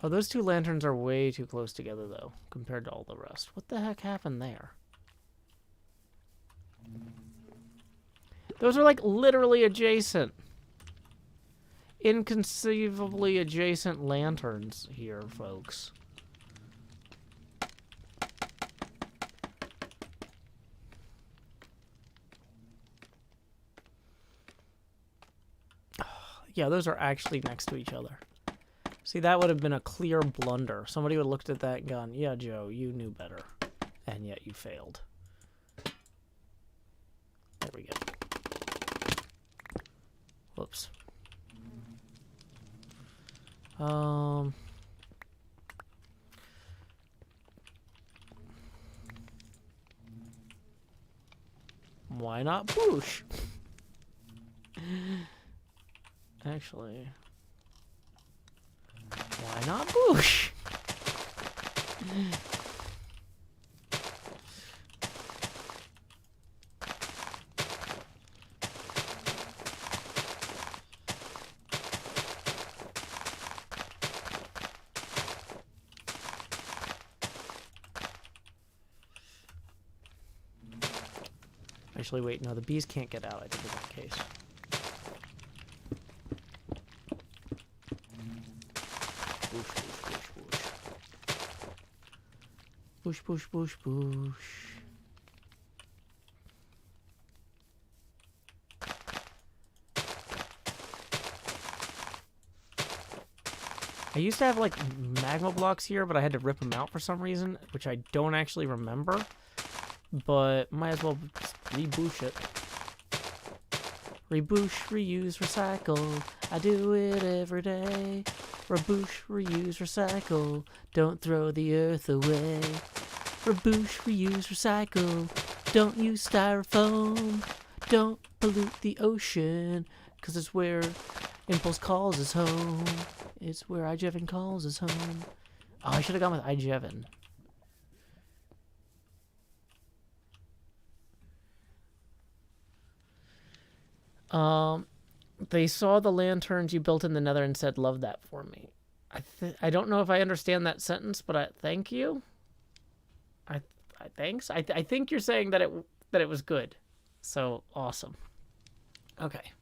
Oh, those two lanterns are way too close together, though, compared to all the rest. What the heck happened there? Those are, like, literally adjacent. Inconceivably adjacent lanterns here, folks. Yeah, those are actually next to each other. See, that would have been a clear blunder. Somebody would have looked at that and gone, yeah, Joe, you knew better. And yet you failed. There we go. Whoops. Why not Boosh? Actually, why not Boosh? Actually, wait, no, the bees can't get out, I think, in that case. Boosh, boosh, boosh, boosh. I used to have, like, magma blocks here, but I had to rip them out for some reason, which I don't actually remember. But might as well reboosh it. Reboosh, reuse, recycle. I do it every day. Reboosh, reuse, recycle. Don't throw the earth away. Reboosh, reuse, recycle. Don't use styrofoam. Don't pollute the ocean. 'Cause it's where Impulse calls us home. It's where iJevin calls us home. Oh, I should have gone with iJevin. They saw the lanterns you built in the Nether and said, "Love that for me." I don't know if I understand that sentence, but thank you. Thanks. I think you're saying that it was good. So awesome. Okay.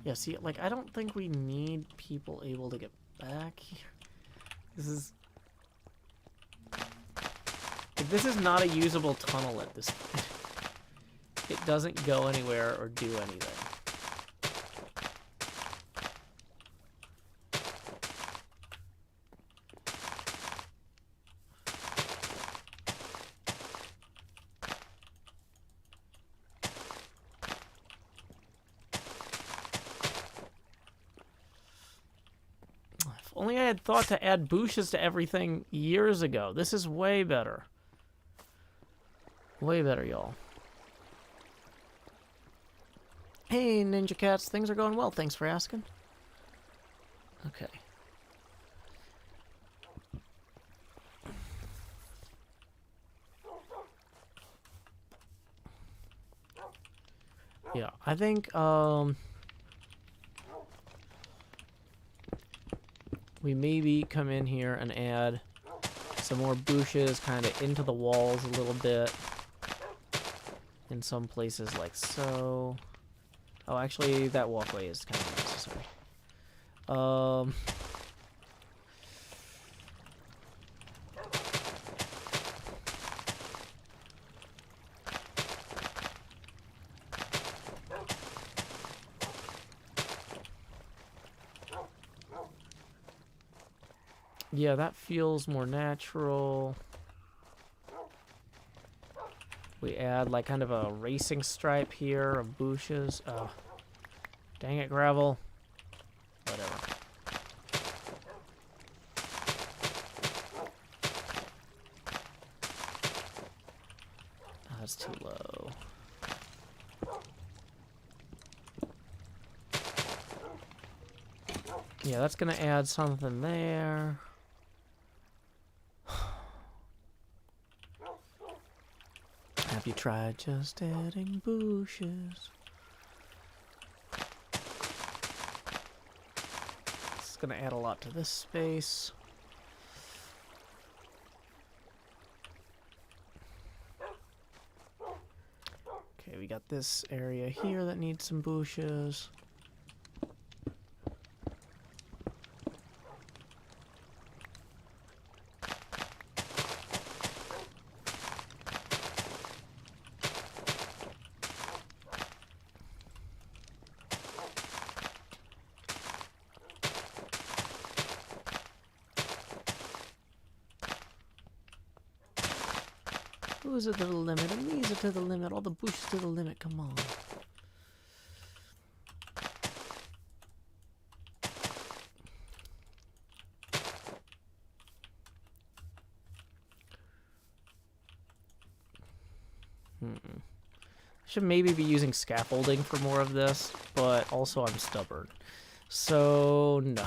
Yeah, see, like, I don't think we need people able to get back here. This is... Like, this is not a usable tunnel at this point. It doesn't go anywhere or do anything. Only I had thought to add bushes to everything years ago. This is way better. Way better, y'all. Hey, Ninja Cats. Things are going well. Thanks for asking. Okay. Yeah, I think, we maybe come in here and add some more bushes kind of into the walls a little bit. In some places like so. Oh, actually, that walkway is kind of necessary. Yeah, that feels more natural. We add like kind of a racing stripe here of bushes. Oh, dang it, gravel. Whatever. Oh, that's too low. Yeah, that's gonna add something there. Have you tried just adding bushes? It's gonna add a lot to this space. Okay, we got this area here that needs some bushes. Who's it to the limit? And me's it to the limit. All the bushes to the limit. Come on. Should maybe be using scaffolding for more of this, but also I'm stubborn. So, no.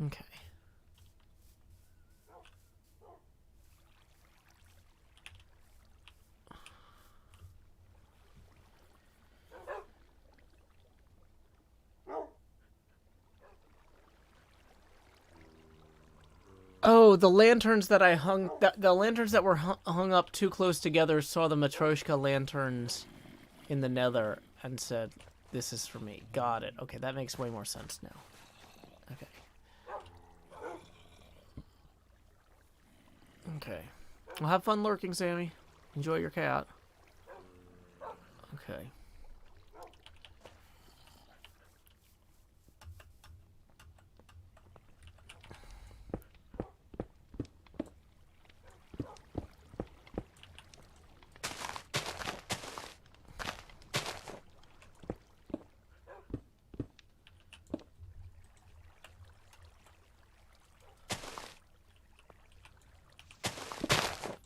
Okay. Oh, the lanterns that I hung... The lanterns that were hung up too close together saw the Matryoshka lanterns in the nether and said, this is for me. Got it. Okay, that makes way more sense now. Okay. Okay. Well, have fun lurking, Sammy. Enjoy your cat. Okay.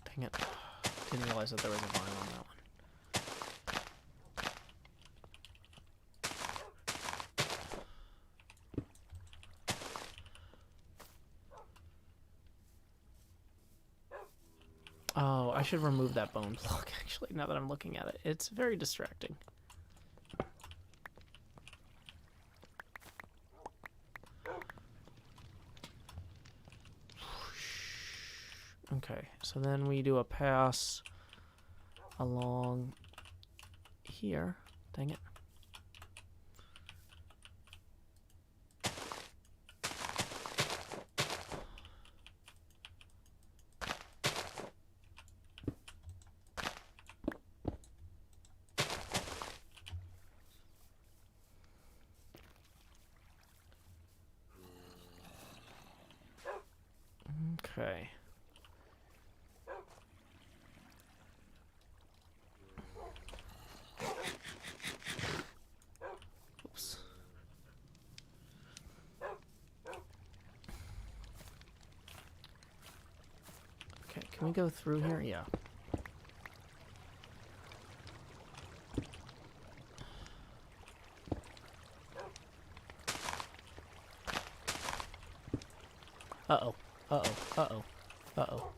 Dang it. Didn't realize that there was a vine on that one. Oh, I should remove that bone block, actually, now that I'm looking at it. It's very distracting. Okay, so then we do a pass along here. Dang it. Okay. Oops. Okay, can we go through here? Yeah. Uh-oh. Uh-oh. Uh-oh. Uh-oh.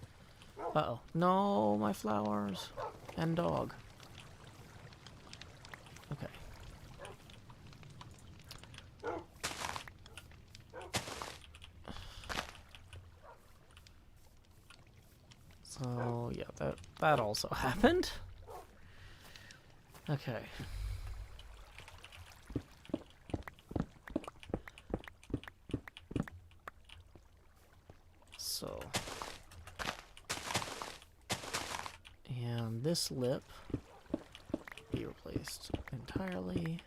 Uh-oh. No, my flowers. And dog. Okay. So, yeah, that also happened. Okay. So, and this lip be replaced entirely.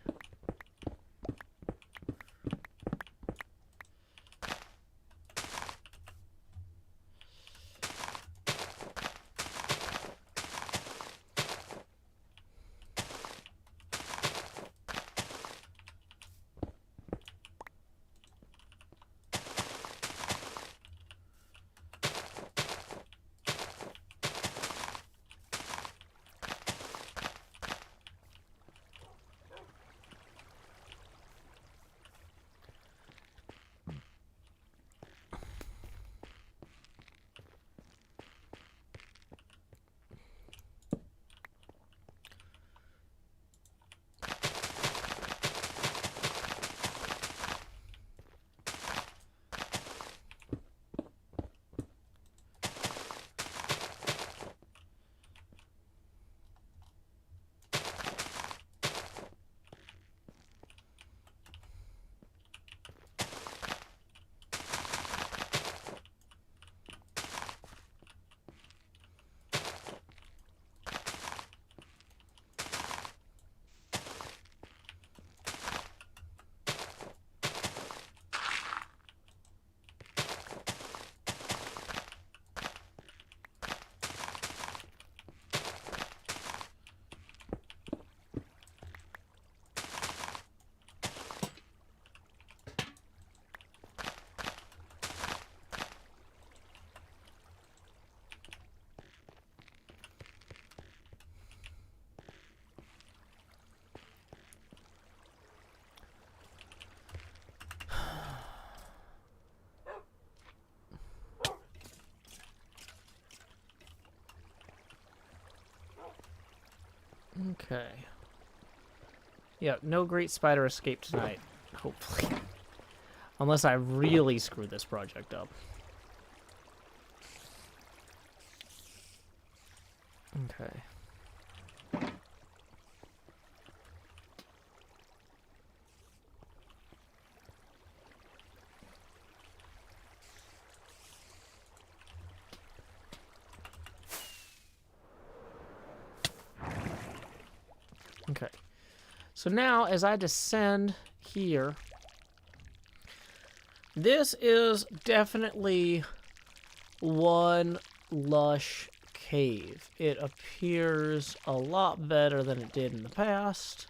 Okay. Yeah, no great spider escape tonight, hopefully. Unless I really screw this project up. Okay. Okay. So now, as I descend here, this is definitely one lush cave. It appears a lot better than it did in the past.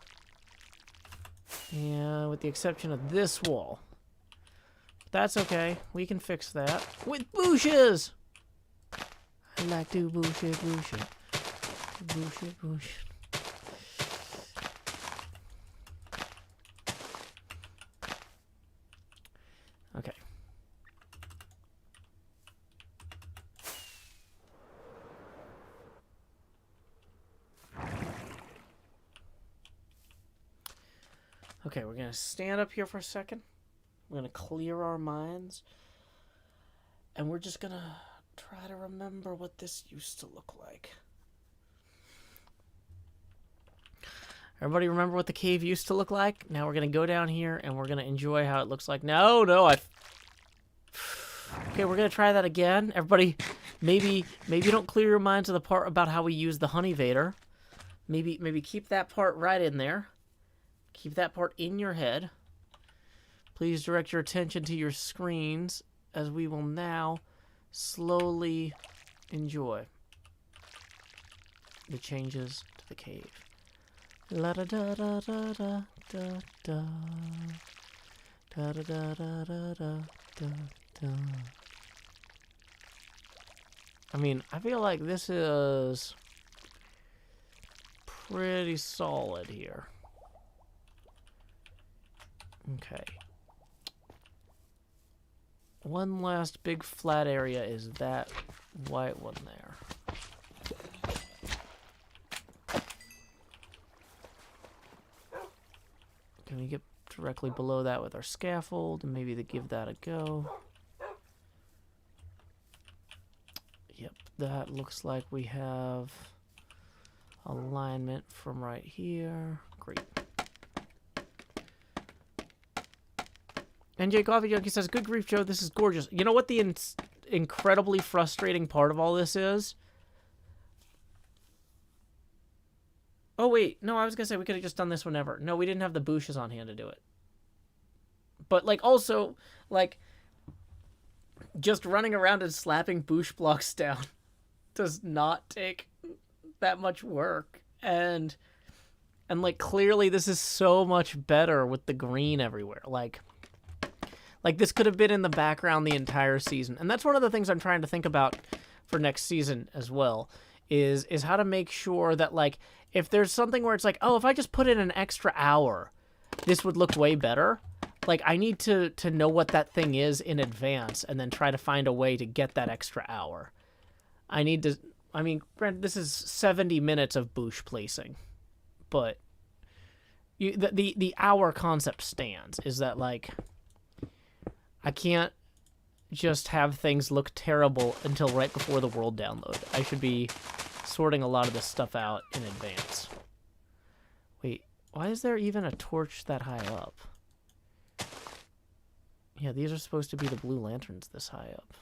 And with the exception of this wall. That's okay. We can fix that. With bushes! I like to bush it, bush it. Bush it, bush it. Okay. Okay, we're going to stand up here for a second. We're going to clear our minds. And we're just going to try to remember what this used to look like. Everybody remember what the cave used to look like? Now we're going to go down here and we're going to enjoy how it looks like. No, okay, we're going to try that again. Everybody, maybe don't clear your mind to the part about how we use the honey vader. Maybe keep that part right in there. Keep that part in your head. Please direct your attention to your screens as we will now slowly enjoy the changes to the cave. La da da da da da da da da da da da da da da. I mean, I feel like this is pretty solid here. Okay. One last big flat area is that white one there. directly below that with our scaffold, and maybe to give that a go. Yep, that looks like we have alignment from right here. Great. NJ Coffee Junkie says, good grief, Joe, this is gorgeous. You know what the incredibly frustrating part of all this is? Oh, wait. No, I was going to say we could have just done this whenever. No, we didn't have the bushes on hand to do it. But, like, also, like, just running around and slapping bush blocks down does not take that much work. And like, clearly this is so much better with the green everywhere. Like, this could have been in the background the entire season. And that's one of the things I'm trying to think about for next season as well, is how to make sure that, like, if there's something where it's like, oh, if I just put in an extra hour, this would look way better. Like, I need to know what that thing is in advance and then try to find a way to get that extra hour. I need to, I mean, granted, this is 70 minutes of bush placing, but the hour concept stands, is that, like, I can't just have things look terrible until right before the world download. I should be sorting a lot of this stuff out in advance. Wait, why is there even a torch that high up? Yeah, these are supposed to be the blue lanterns this high up.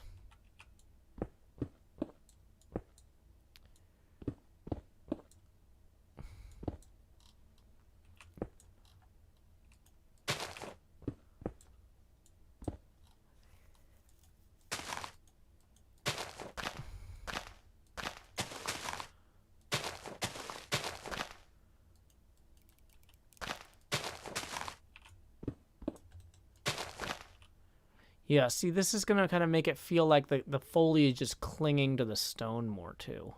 Yeah, see, this is going to kind of make it feel like the foliage is clinging to the stone more, too.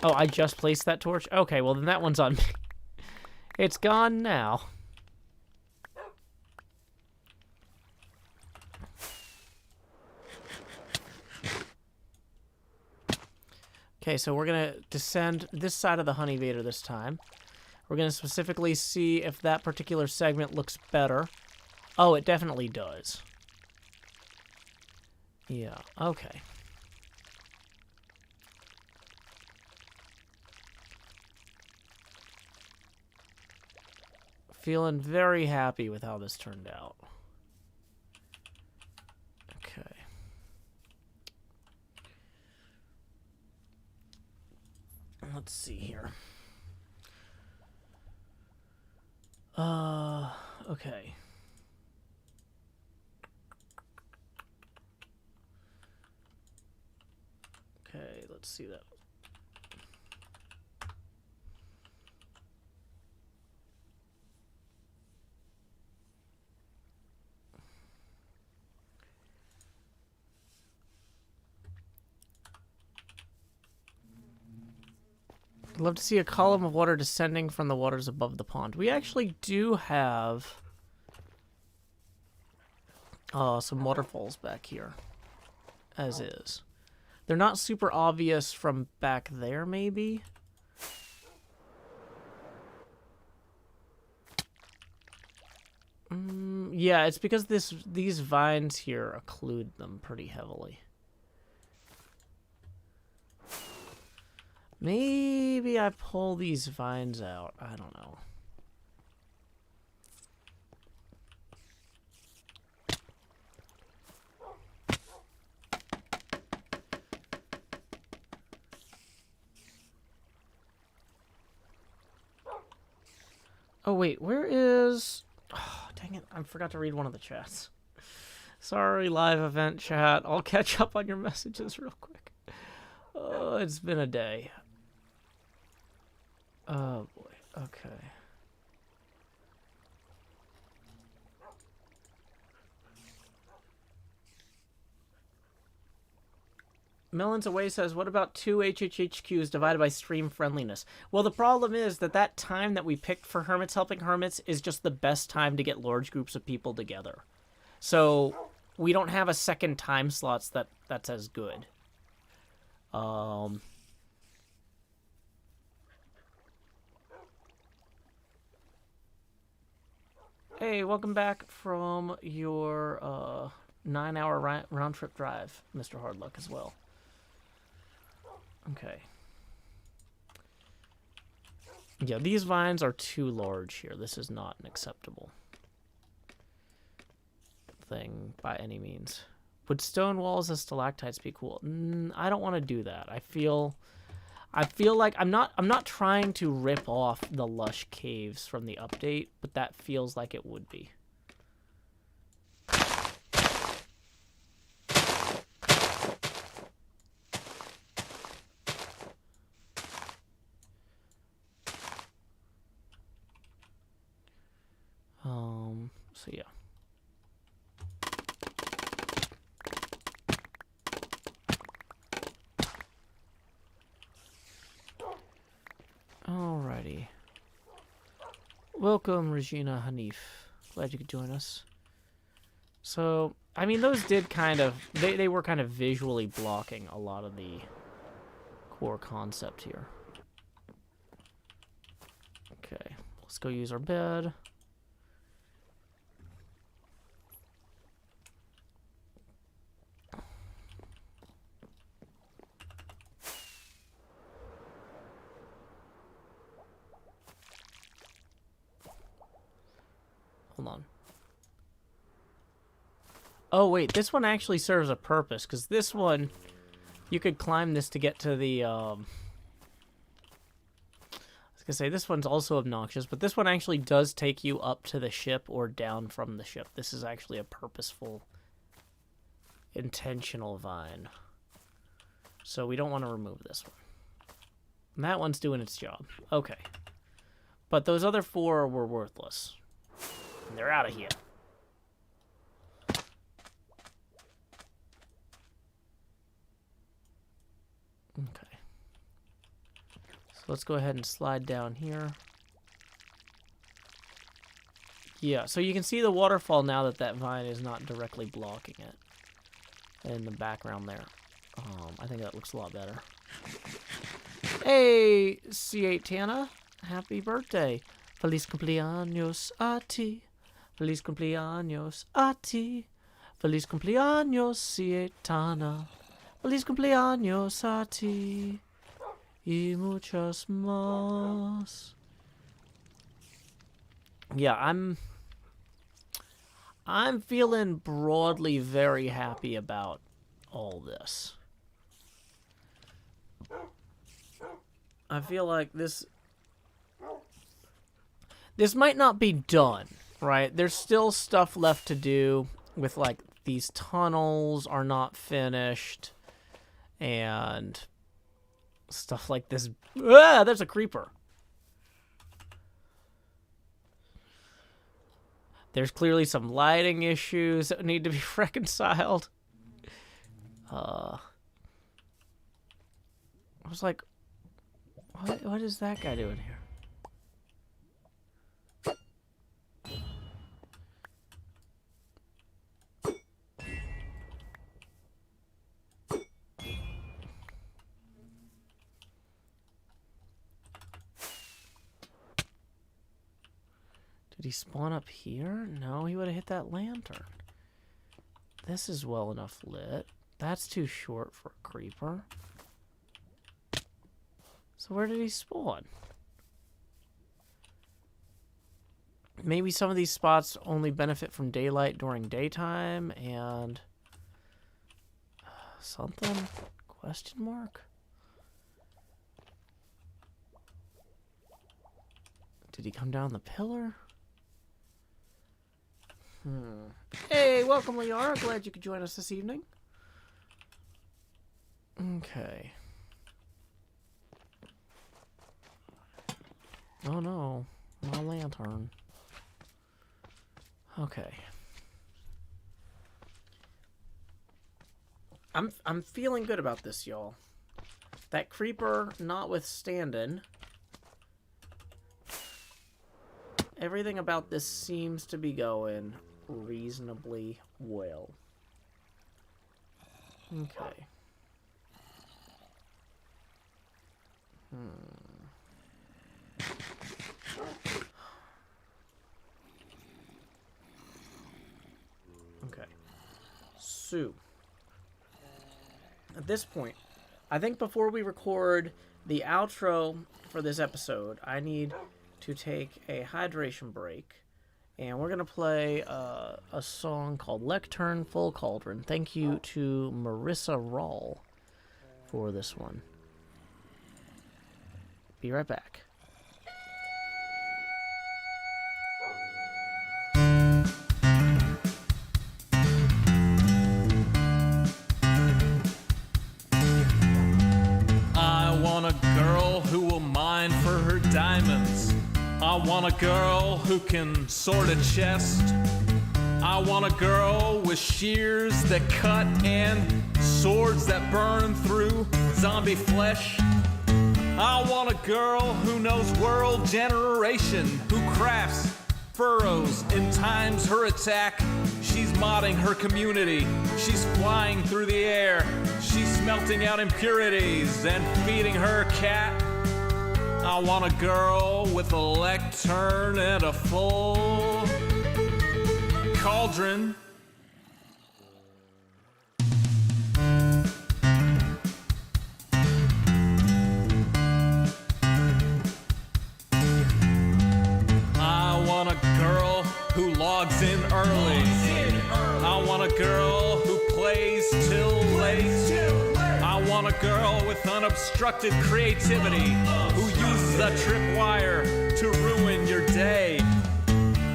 Oh, I just placed that torch? Okay, well, then that one's on me. It's gone now. Okay, so we're going to descend this side of the honey vader this time. We're going to specifically see if that particular segment looks better. Oh, it definitely does. Yeah, okay. Feeling very happy with how this turned out. Okay. Let's see here. Okay. Okay, let's see that. I'd love to see a column of water descending from the waters above the pond. We actually do have some waterfalls back here, as is. They're not super obvious from back there, maybe? Yeah, it's because these vines here occlude them pretty heavily. Maybe I pull these vines out. I don't know. Oh, wait. Where is... Oh, dang it. I forgot to read one of the chats. Sorry, live event chat. I'll catch up on your messages real quick. Oh, it's been a day. Oh, boy. Okay. Melons Away says, what about 2 HHHQs divided by stream friendliness? Well, the problem is that time that we picked for Hermits Helping Hermits is just the best time to get large groups of people together. So we don't have a second time slots that's as good. Hey, welcome back from your 9-hour round trip drive, Mr. Hardluck, as well. Okay. Yeah, these vines are too large here. This is not an acceptable thing by any means. Would stone walls and stalactites be cool? I don't want to do that. I feel like I'm not trying to rip off the lush caves from the update, but that feels like it would be. So yeah. Alrighty. Welcome, Regina Hanif. Glad you could join us. So, I mean, those did kind of... They were kind of visually blocking a lot of the core concept here. Okay, let's go use our bed. Hold on. Oh, wait, this one actually serves a purpose, because this one, you could climb this to get to the, I was going to say, this one's also obnoxious, but this one actually does take you up to the ship or down from the ship. This is actually a purposeful, intentional vine. So we don't want to remove this one. And that one's doing its job. Okay. But those other 4 were worthless. And they're out of here. Okay. So let's go ahead and slide down here. Yeah, so you can see the waterfall now that that vine is not directly blocking it in the background there. I think that looks a lot better. Hey, C8 Tana, happy birthday. Feliz cumpleaños a ti. Feliz cumpleaños a ti. Feliz cumpleaños, C8 Tana. Feliz cumpleaños a ti. Y muchos más. Yeah, I'm feeling broadly very happy about all this. I feel like this might not be done, right? There's still stuff left to do with, like, these tunnels are not finished and stuff like this. Ah, there's a creeper. There's clearly some lighting issues that need to be reconciled. I was like, what is that guy doing here? Did he spawn up here? No, he would have hit that lantern. This is well enough lit. That's too short for a creeper. So where did he spawn? Maybe some of these spots only benefit from daylight during daytime and... something? Question mark? Did he come down the pillar? Hey, welcome, Liara. Glad you could join us this evening. Okay. Oh no, my lantern. Okay. I'm feeling good about this, y'all. That creeper notwithstanding, everything about this seems to be going reasonably well. Okay. Tennessee. At this point, I think before we record the outro for this episode, I need to take a hydration break. And we're going to play a song called Lectern Full Cauldron. Thank you to Marissa Rawl for this one. Be right back. I want a girl who will mine for her diamonds. I want a girl who can sort a chest. I want a girl with shears that cut and swords that burn through zombie flesh. I want a girl who knows world generation, who crafts furrows and times her attack. She's modding her community. She's flying through the air. She's smelting out impurities and feeding her cat. I want a girl with a lectern and a full cauldron. I want a girl who logs in early. I want a girl who plays till late. I want a girl with unobstructed creativity who uses a tripwire to ruin your day.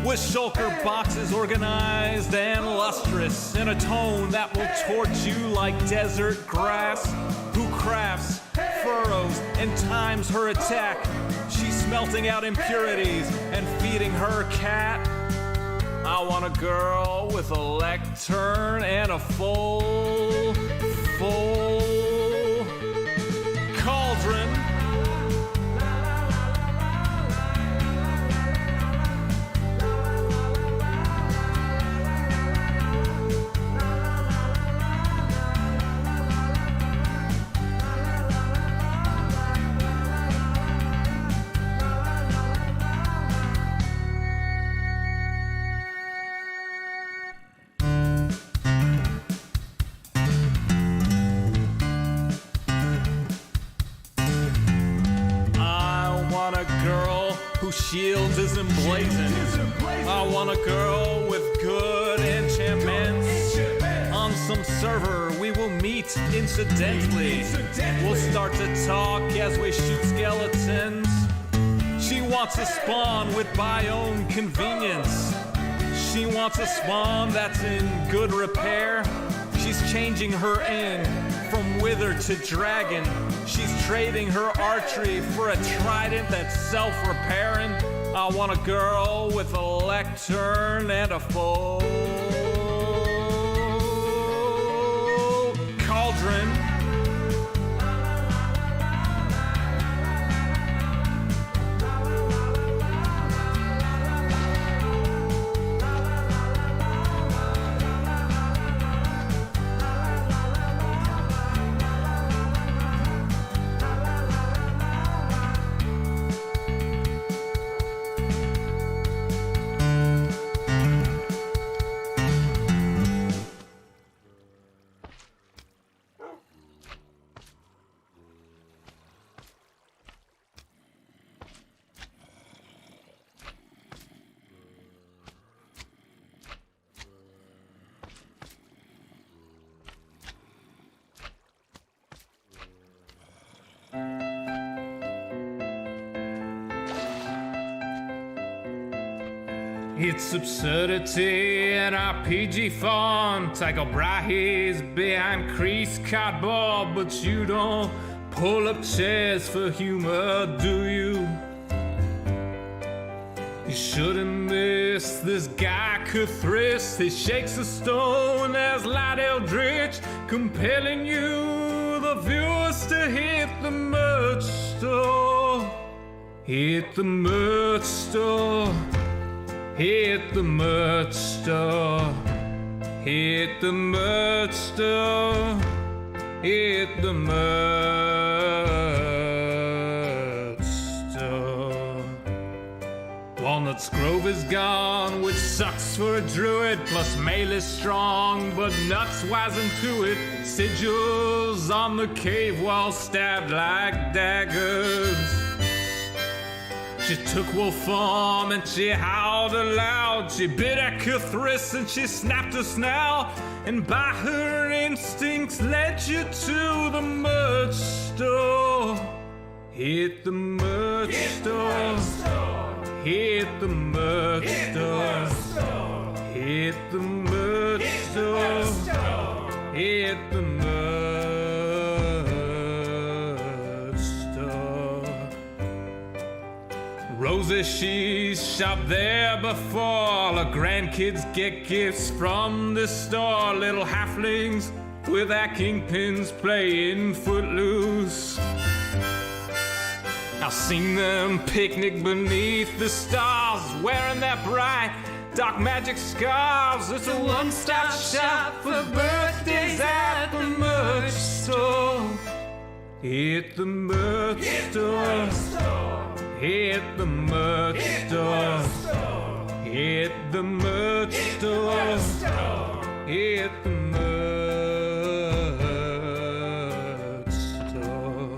With shulker boxes organized and lustrous in a tone that will torch you like desert grass. Who crafts furrows and times her attack. She's smelting out impurities and feeding her cat. I want a girl with a lectern and a full cauldron. Whose shield is emblazoned. I want a girl with good enchantments. On some server we will meet incidentally. We'll start to talk as we shoot skeletons. She wants a spawn with biome convenience. She wants a spawn that's in good repair. She's changing her aim from wither to dragon. She's trading her archery for a trident that's self-repairing. I want a girl with a lectern and a full cauldron. It's absurdity in RPG font. Tycho Brahe's behind creased cardboard, but you don't pull up chairs for humor, do you? You shouldn't miss this guy Cthulhu. He shakes a stone as light eldritch, compelling you, the viewers, to hit the merch store. Hit the merch store. Hit the merch store. Hit the merch store. Hit the merch store. Wanna Elks Grove is gone, which sucks for a druid. Plus mail is strong, but nuts wasn't to it. Sigils on the cave wall stabbed like daggers. She took wolf form and she howled aloud. She bit at Cthulhu and she snapped her snout. And by her instincts led you to the merch store. Hit the merch store. Hit the merch store. Hit the merch store. Hit the merch store. Rosie, she's shopped there before. All her grandkids get gifts from the store. Little halflings with their kingpins playing footloose. I've seen them picnic beneath the stars, wearing their bright dark magic scarves. It's a one-stop shop for birthdays at the merch store. Hit the merch store. Hit the merch store. Hit the merch store. Hit the merch store.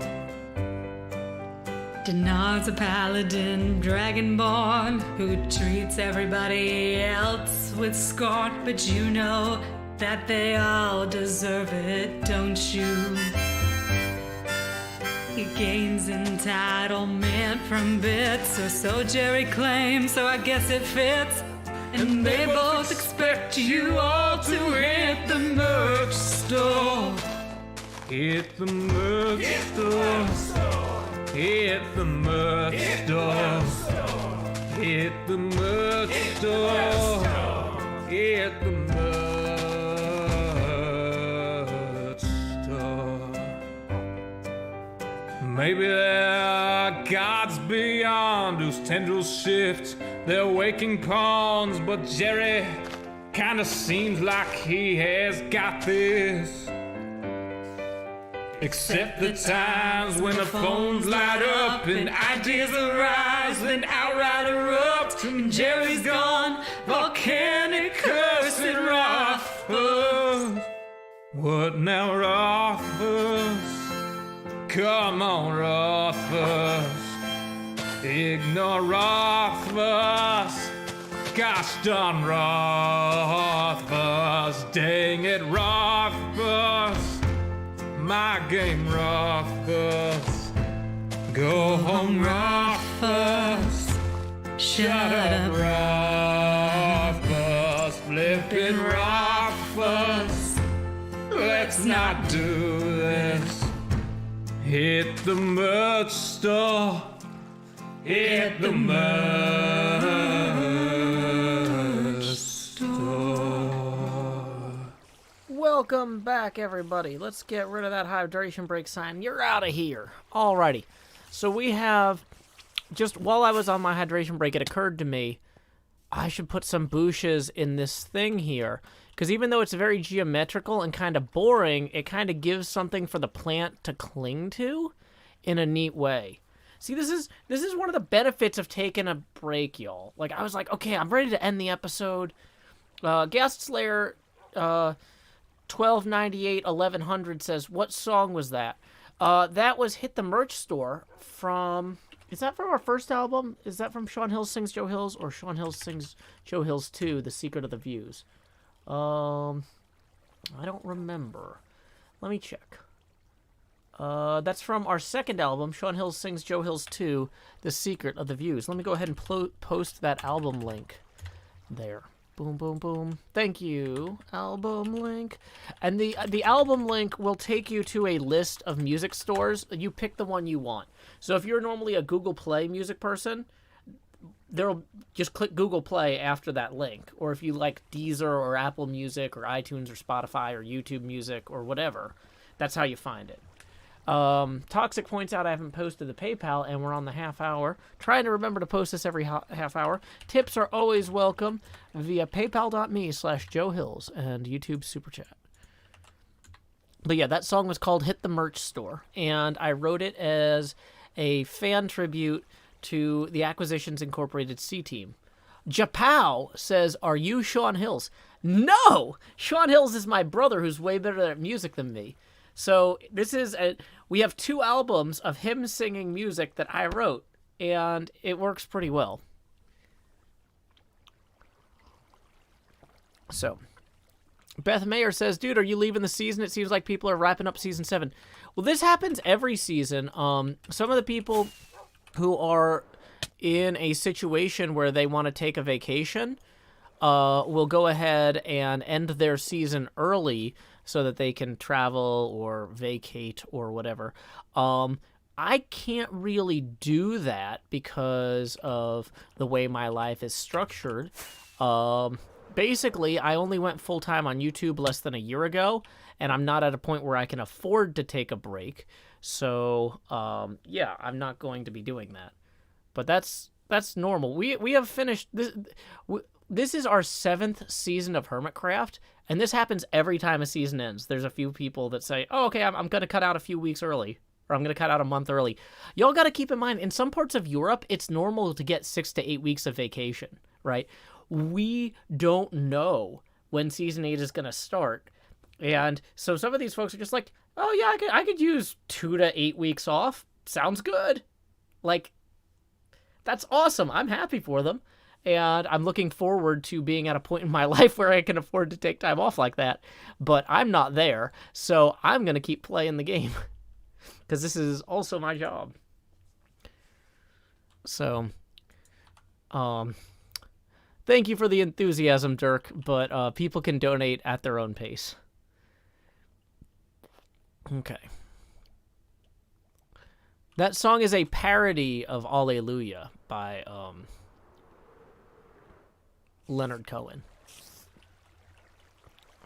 Denard's a paladin, dragonborn, who treats everybody else with scorn. But you know that they all deserve it, don't you? He gains entitlement from bits, or so Jerry claims, so I guess it fits. And they both expect you all to hit the merch store. Hit the merch store. Hit the merch store. Hit the merch store. Hit the merch store. Maybe there are gods beyond whose tendrils shift their waking pawns, but Jerry kinda seems like he has got this. Except the times when the phones light up and ideas arise, then outright erupt, and Jerry's gone, volcanic cursed Rothfuss. What now, Rothfuss? Come on, Rothfuss. Ignore Rothfuss. Gosh darn Rothfuss. Dang it, Rothfuss. My game, Rothfuss. Go home, Rothfuss. Shut up, Rothfuss. Flippin' Rothfuss. Let's not do this. Hit the merch store. Hit the merch store. Welcome back, everybody. Let's get rid of that hydration break sign. You're out of here. Alrighty. So we have, just while I was on my hydration break, it occurred to me, I should put some bushes in this thing here. Because even though it's very geometrical and kind of boring, it kind of gives something for the plant to cling to in a neat way. See, this is one of the benefits of taking a break, y'all. Like, I was like, okay, I'm ready to end the episode. Guest Slayer 1298 1100 says, what song was that? That was Hit the Merch Store from... Is that from our first album? Is that from Sean Hills Sings Joe Hills or Sean Hills Sings Joe Hills 2, The Secret of the Views? I don't remember. Let me check. That's from our second album, Sean Hills Sings Joe Hills 2, The Secret of the Views. Let me go ahead and post that album link there. Boom, boom, boom. Thank you, album link. And the album link will take you to a list of music stores. You pick the one you want. So if you're normally a Google Play music person, there'll just click Google Play after that link. Or if you like Deezer or Apple Music or iTunes or Spotify or YouTube Music or whatever, that's how you find it. Toxic points out I haven't posted the PayPal and we're on the half hour. Trying to remember to post this every half hour. Tips are always welcome via paypal.me/Joe Hills and YouTube Super Chat. But yeah, that song was called Hit the Merch Store, and I wrote it as a fan tribute to the Acquisitions Incorporated C-Team. Japow says, are you Sean Hills? No! Sean Hills is my brother who's way better at music than me. So we have 2 albums of him singing music that I wrote, and it works pretty well. So, Beth Mayer says, dude, are you leaving the season? It seems like people are wrapping up season 7. Well, this happens every season. Some of the people who are in a situation where they want to take a vacation will go ahead and end their season early so that they can travel or vacate or whatever. I can't really do that because of the way my life is structured. Basically, I only went full-time on YouTube less than a year ago, and I'm not at a point where I can afford to take a break. So, yeah, I'm not going to be doing that. But that's normal. We have finished this. This is our 7th season of HermitCraft, and this happens every time a season ends. There's a few people that say, oh, okay, I'm going to cut out a few weeks early, or I'm going to cut out a month early. Y'all got to keep in mind, in some parts of Europe, it's normal to get 6 to 8 weeks of vacation, right? We don't know when season 8 is going to start. And so some of these folks are just like, oh, yeah, I could use 2 to 8 weeks off. Sounds good. Like, that's awesome. I'm happy for them. And I'm looking forward to being at a point in my life where I can afford to take time off like that. But I'm not there. So I'm going to keep playing the game. Because this is also my job. So, thank you for the enthusiasm, Dirk, but people can donate at their own pace. Okay. That song is a parody of Alleluia by Leonard Cohen.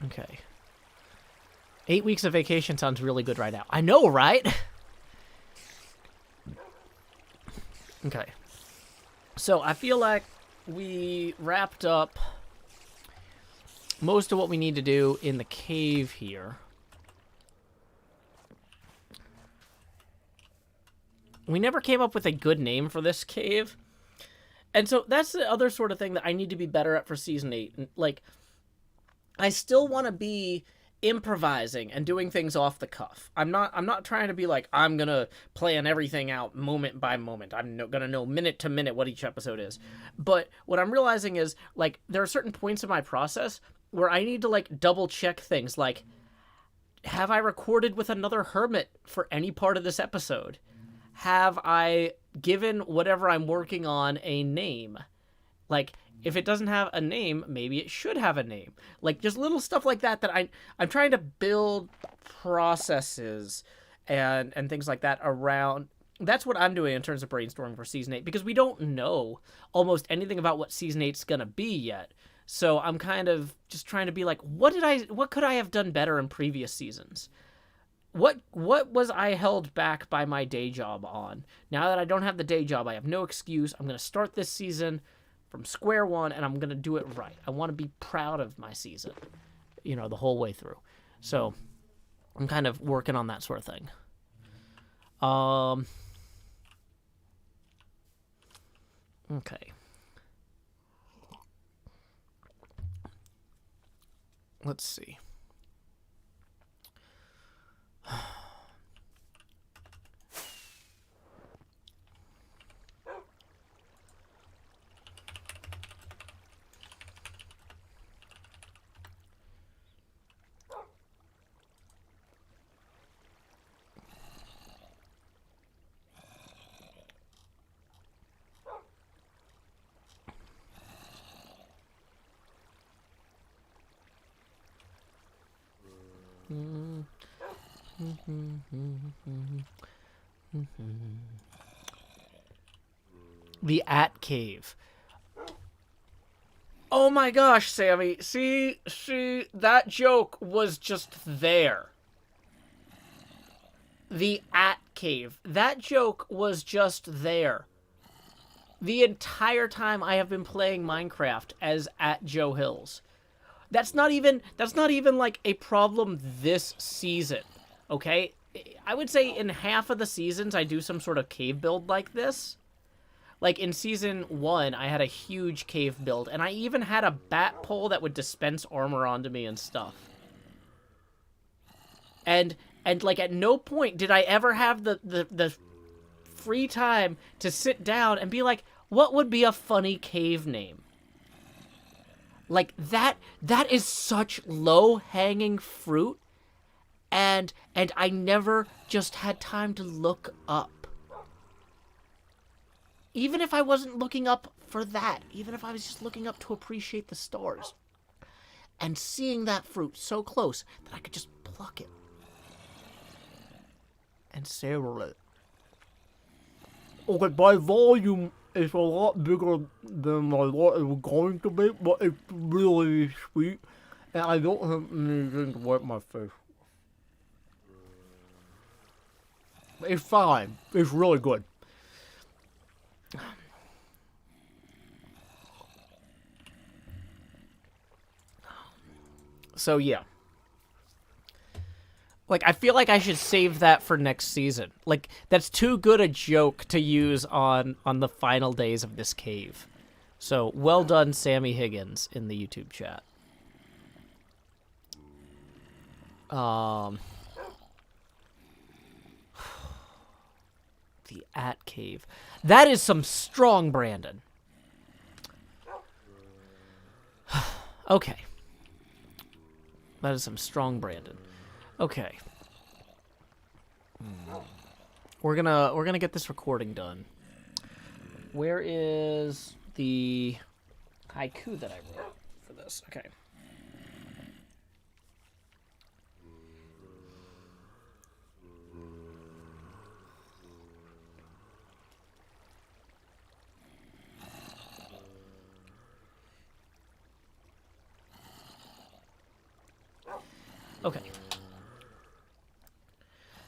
Okay. 8 weeks of vacation sounds really good right now. I know, right? Okay. So I feel like we wrapped up most of what we need to do in the cave here. We never came up with a good name for this cave. And so that's the other sort of thing that I need to be better at for season 8. Like, I still want to be improvising and doing things off the cuff. I'm not trying to be like, I'm going to plan everything out moment by moment. I'm going to know minute to minute what each episode is. But what I'm realizing is, like, there are certain points in my process where I need to, like, double check things. Like, have I recorded with another hermit for any part of this episode? Have I given whatever I'm working on a name? Like, if it doesn't have a name, maybe it should have a name. Like, just little stuff like that I'm trying to build processes and things like that around. That's what I'm doing in terms of brainstorming for season 8, because we don't know almost anything about what season 8's gonna be yet. So I'm kind of just trying to be like, what could I have done better in previous seasons? What was I held back by my day job on? Now that I don't have the day job, I have no excuse. I'm going to start this season from square one, and I'm going to do it right. I want to be proud of my season, the whole way through. So I'm kind of working on that sort of thing. Okay. Let's see. The At Cave. Oh my gosh, Sammy. See, that joke was just there. The At Cave. That joke was just there. The entire time I have been playing Minecraft as at Joe Hills. That's not even like a problem this season, okay? I would say in half of the seasons I do some sort of cave build like this. Like, in Season 1, I had a huge cave build, and I even had a bat pole that would dispense armor onto me and stuff. And like, at no point did I ever have the free time to sit down and be like, what would be a funny cave name? Like, that is such low-hanging fruit, and I never just had time to look up. Even if I wasn't looking up for that, even if I was just looking up to appreciate the stars, and seeing that fruit so close that I could just pluck it and savor it. Okay, by volume, it's a lot bigger than I thought it was going to be, but it's really sweet, and I don't have anything to wipe my face. It's fine. It's really good. So, yeah. Like, I feel like I should save that for next season. Like, that's too good a joke to use on the final days of this cave. So, well done, Sammy Higgins, in the YouTube chat. The At Cave. That is some strong Brandon. Okay. That is some strong Brandon. Okay. We're gonna get this recording done. Where is the haiku that I wrote for this? Okay. Okay.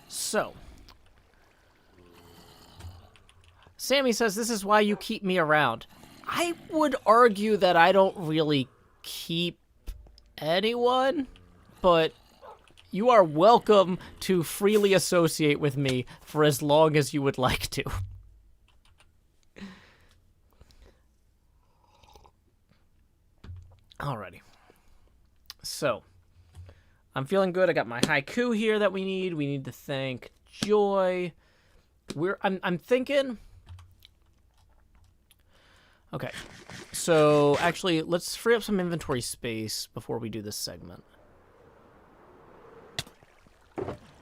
So, Sammy says, this is why you keep me around. I would argue that I don't really keep anyone, but you are welcome to freely associate with me for as long as you would like to. Alrighty. So, I'm feeling good. I got my haiku here that we need. We need to thank Joy. I'm thinking. Okay. So actually, let's free up some inventory space before we do this segment.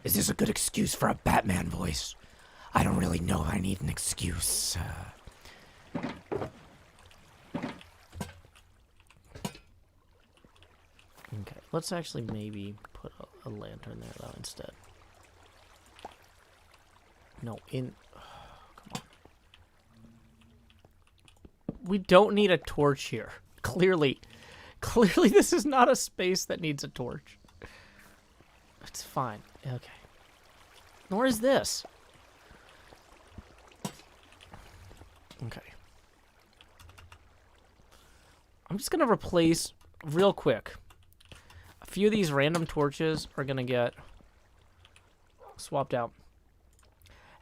Is this a good excuse for a Batman voice? I don't really know if I need an excuse. Okay, let's actually maybe put a lantern there, though, instead. No, come on. We don't need a torch here. Clearly, this is not a space that needs a torch. It's fine. Okay. Nor is this. Okay. I'm just gonna replace, real quick, a few of these random torches are gonna get swapped out.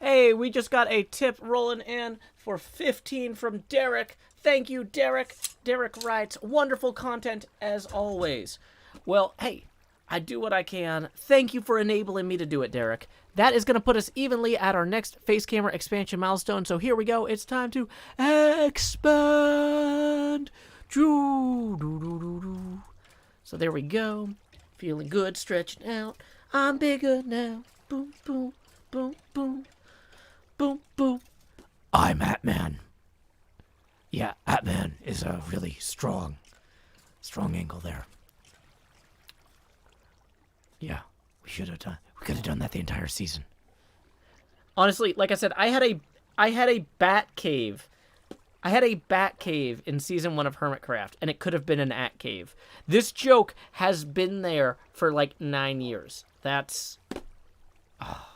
Hey, we just got a tip rolling in for 15 from Derek. Thank you, Derek. Derek writes, wonderful content as always. Well, hey, I do what I can. Thank you for enabling me to do it, Derek. That is going to put us evenly at our next face camera expansion milestone. So here we go. It's time to expand. So there we go. Feeling good, stretching out. I'm bigger now. Boom, boom, boom, boom. Boom, boom. I'm Atman. Yeah, Atman is a really strong angle there. Yeah, we could have done that the entire season. Honestly, like I said, I had a bat cave. I had a bat cave in season 1 of HermitCraft, and it could have been an at cave. This joke has been there for like 9 years. That's... Oh,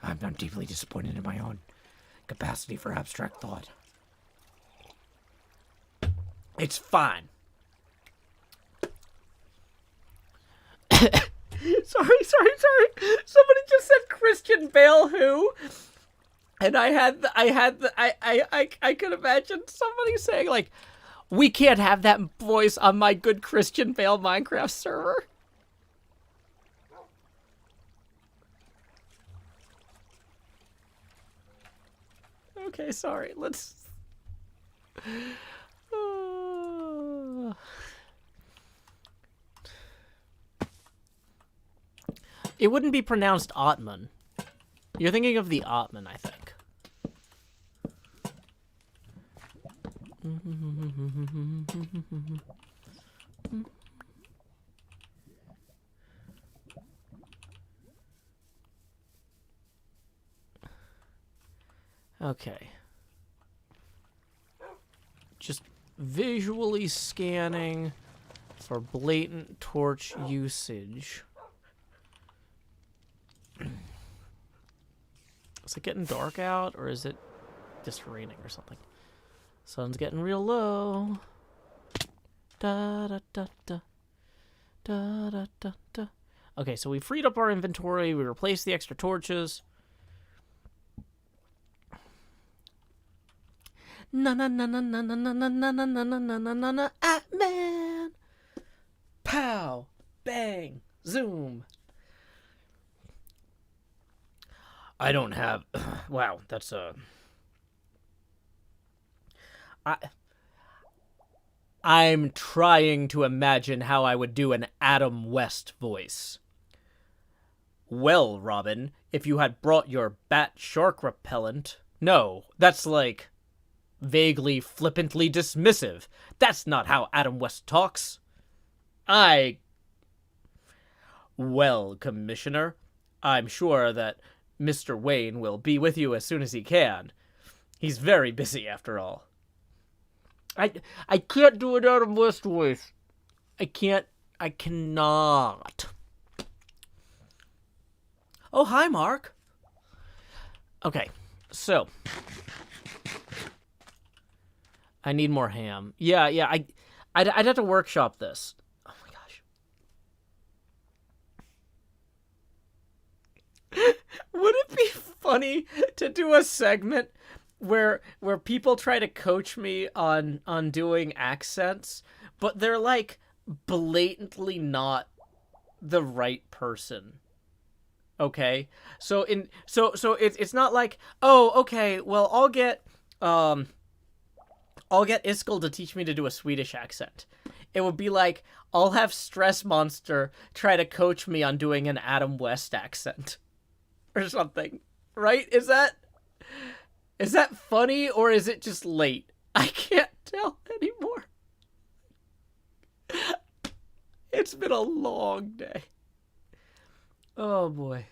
I'm deeply disappointed in my own capacity for abstract thought. It's fine. Sorry. Somebody just said Christian Bale who? And I could imagine somebody saying, like, we can't have that voice on my good Christian Bale Minecraft server. Okay, sorry, let's... It wouldn't be pronounced Otman. You're thinking of the Otman, I think. Okay. Just visually scanning for blatant torch usage. Is it getting dark out, or is it just raining or something? Sun's getting real low. Da da da da. Da da da da. Okay, so we freed up our inventory. We replaced the extra torches. Na na na na na na na na na na na na na na na man. Pow! Bang! Zoom! I don't have... Wow, that's I'm trying to imagine how I would do an Adam West voice. Well, Robin, if you had brought your bat shark repellent... No, that's like... vaguely, flippantly dismissive. That's not how Adam West talks. Well, Commissioner, I'm sure that Mr. Wayne will be with you as soon as he can. He's very busy, after all. I can't do an Adam West voice. I cannot. Oh, hi, Mark. Okay, so... I need more ham. Yeah, I'd have to workshop this. Oh my gosh. Would it be funny to do a segment where people try to coach me on doing accents, but they're like blatantly not the right person? Okay? So it's not like, oh, okay, well, I'll get Iskall to teach me to do a Swedish accent. It would be like, I'll have Stress Monster try to coach me on doing an Adam West accent. Or something. Right? Is that funny, or is it just late? I can't tell anymore. It's been a long day. Oh, boy.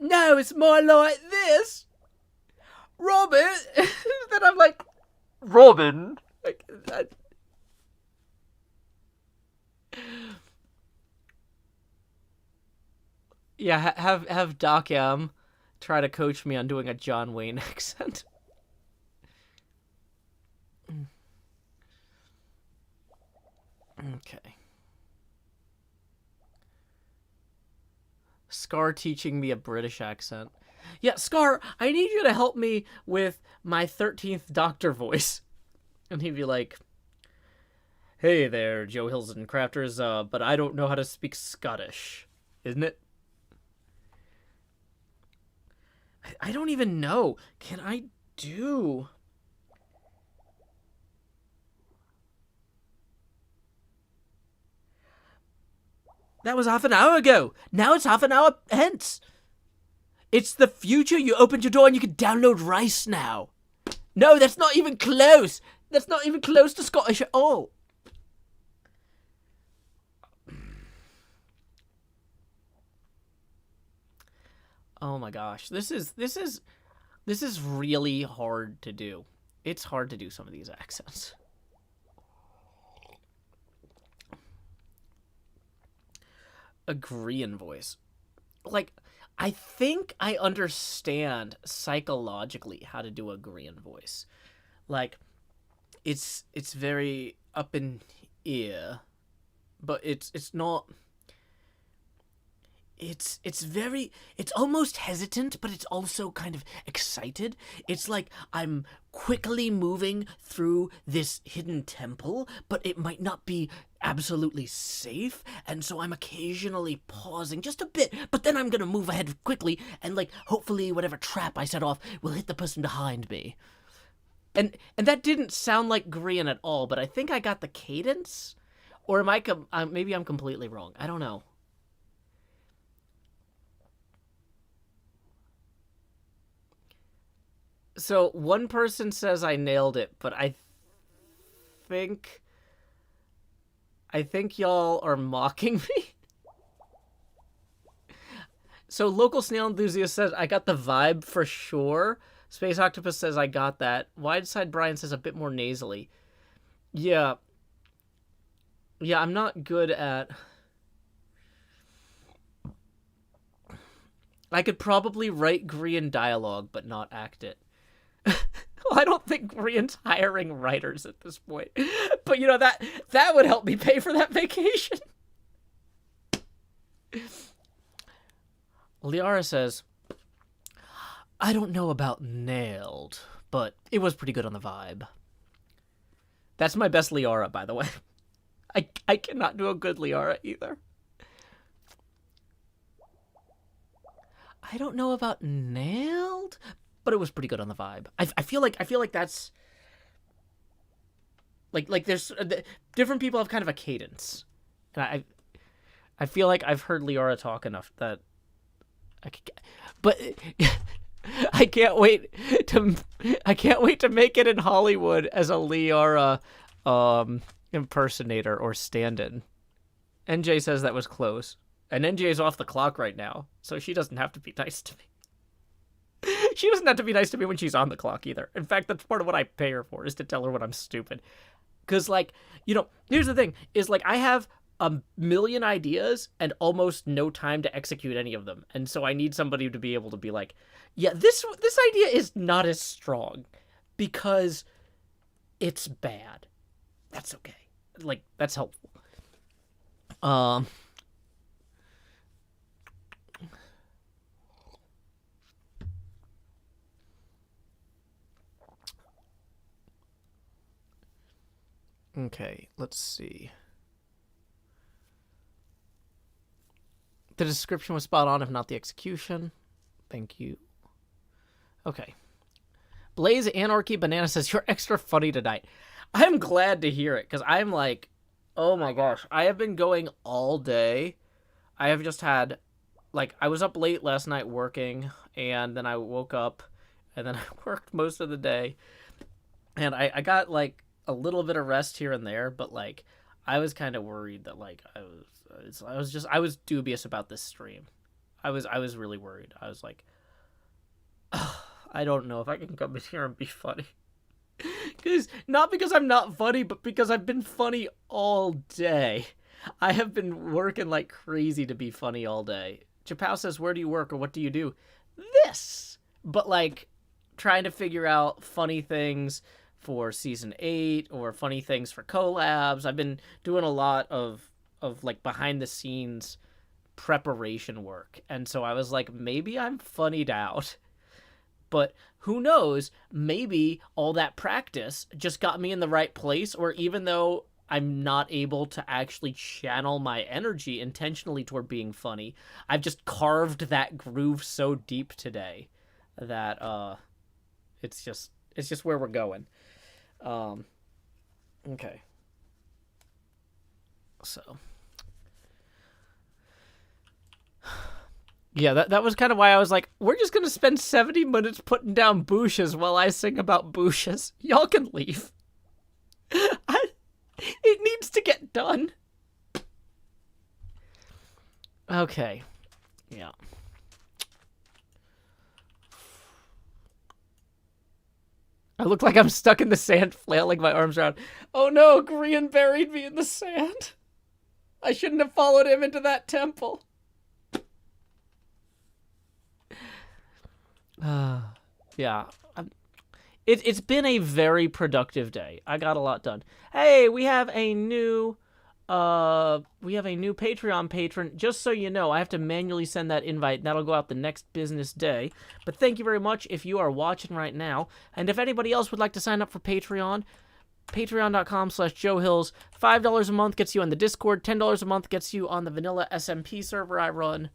No, it's more like this. Robin! Then I'm like, Robin? Like, yeah, have Doc M try to coach me on doing a John Wayne accent. Okay. Scar teaching me a British accent. Yeah, Scar, I need you to help me with my 13th Doctor voice. And he'd be like, hey there, Joe Hills and Crafters, but I don't know how to speak Scottish. Isn't it? I don't even know. Can I do... That was half an hour ago. Now it's half an hour hence. It's the future. You opened your door and you can download Rice now. No, that's not even close. That's not even close to Scottish at all. Oh my gosh. This is really hard to do. It's hard to do some of these accents. A Korean voice. Like, I think I understand psychologically how to do a Korean voice. Like, it's very up in ear, but it's not... it's almost hesitant, but it's also kind of excited. It's like I'm quickly moving through this hidden temple, but it might not be absolutely safe, and so I'm occasionally pausing just a bit, but then I'm gonna move ahead quickly, and like hopefully whatever trap I set off will hit the person behind me. And that didn't sound like Grian at all, but I think I got the cadence, or am I maybe I'm completely wrong. I don't know. So one person says I nailed it, but I think y'all are mocking me. So local snail enthusiast says I got the vibe for sure. Space Octopus says I got that. Wideside Brian says a bit more nasally. Yeah. Yeah, I'm not good at... I could probably write Grian dialogue, but not act it. Well, I don't think Grian's hiring writers at this point. But, you know, that would help me pay for that vacation. Liara says, I don't know about nailed, but it was pretty good on the vibe. That's my best Liara, by the way. I cannot do a good Liara either. I don't know about nailed, but it was pretty good on the vibe. I feel like that's like there's different people have kind of a cadence, and I feel like I've heard Liara talk enough that I could, but I can't wait to make it in Hollywood as a Liara impersonator or stand-in. NJ says that was close. And NJ's off the clock right now, so she doesn't have to be nice to me. She doesn't have to be nice to me when she's on the clock either. In fact, that's part of what I pay her for, is to tell her when I'm stupid. Because, like, you know, here's the thing, is, like, I have a million ideas and almost no time to execute any of them. And so I need somebody to be able to be like, yeah, this idea is not as strong because it's bad. That's okay. Like, that's helpful. Okay, let's see. The description was spot on, if not the execution. Thank you. Okay. Blaze Anarchy Banana says, you're extra funny tonight. I'm glad to hear it, because I'm like, oh my gosh. I have been going all day. I have just had, like, I was up late last night working, and then I woke up, and then I worked most of the day. And I got, like, a little bit of rest here and there, but like I was kind of worried that like I was dubious about this stream. I was really worried. I was like, oh, I don't know if I can come in here and be funny. Not because I'm not funny, but because I've been funny all day. I have been working like crazy to be funny all day. Chappelle says, where do you work or what do you do? This. But like trying to figure out funny things for season 8 or funny things for collabs. I've been doing a lot of like behind the scenes preparation work. And so I was like, maybe I'm funnied out. But who knows, maybe all that practice just got me in the right place, or even though I'm not able to actually channel my energy intentionally toward being funny, I've just carved that groove so deep today that it's just where we're going. Okay. So. Yeah, that was kind of why I was like, we're just going to spend 70 minutes putting down bushes while I sing about bushes. Y'all can leave. It needs to get done. Okay. Yeah. I look like I'm stuck in the sand, flailing my arms around. Oh no, Grian buried me in the sand. I shouldn't have followed him into that temple. Yeah. It's been a very productive day. I got a lot done. Hey, we have a new We have a new Patreon patron. Just so you know, I have to manually send that invite, and that'll go out the next business day. But thank you very much if you are watching right now. And if anybody else would like to sign up for Patreon, patreon.com/JoeHills. $5 a month gets you on the Discord. $10 a month gets you on the vanilla SMP server I run.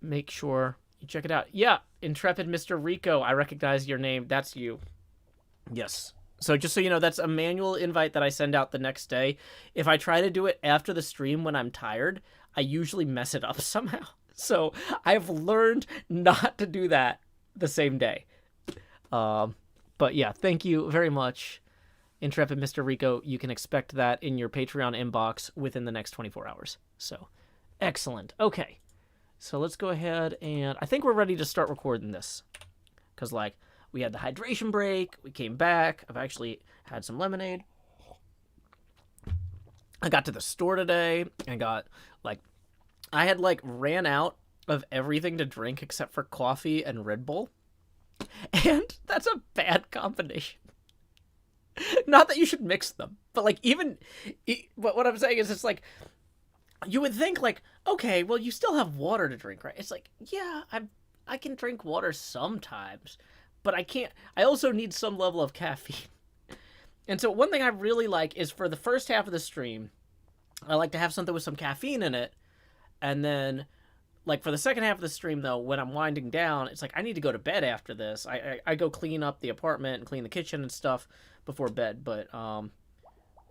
Make sure you check it out. Yeah, Intrepid Mr. Rico. I recognize your name. That's you. Yes. So just so you know, that's a manual invite that I send out the next day. If I try to do it after the stream when I'm tired, I usually mess it up somehow. So I've learned not to do that the same day. But yeah, thank you very much, Intrepid Mr. Rico. You can expect that in your Patreon inbox within the next 24 hours. So, excellent. Okay. So let's go ahead and... I think we're ready to start recording this. Because, like, we had the hydration break. We came back. I've actually had some lemonade. I got to the store today. I had, ran out of everything to drink except for coffee and Red Bull. And that's a bad combination. Not that you should mix them, but but what I'm saying is it's like, you would think okay, well, you still have water to drink, right? It's like, yeah, I can drink water sometimes, but I can't, I also need some level of caffeine. And so one thing I really like is for the first half of the stream, I like to have something with some caffeine in it. And then for the second half of the stream, though, when I'm winding down, it's like, I need to go to bed after this. I go clean up the apartment and clean the kitchen and stuff before bed. But,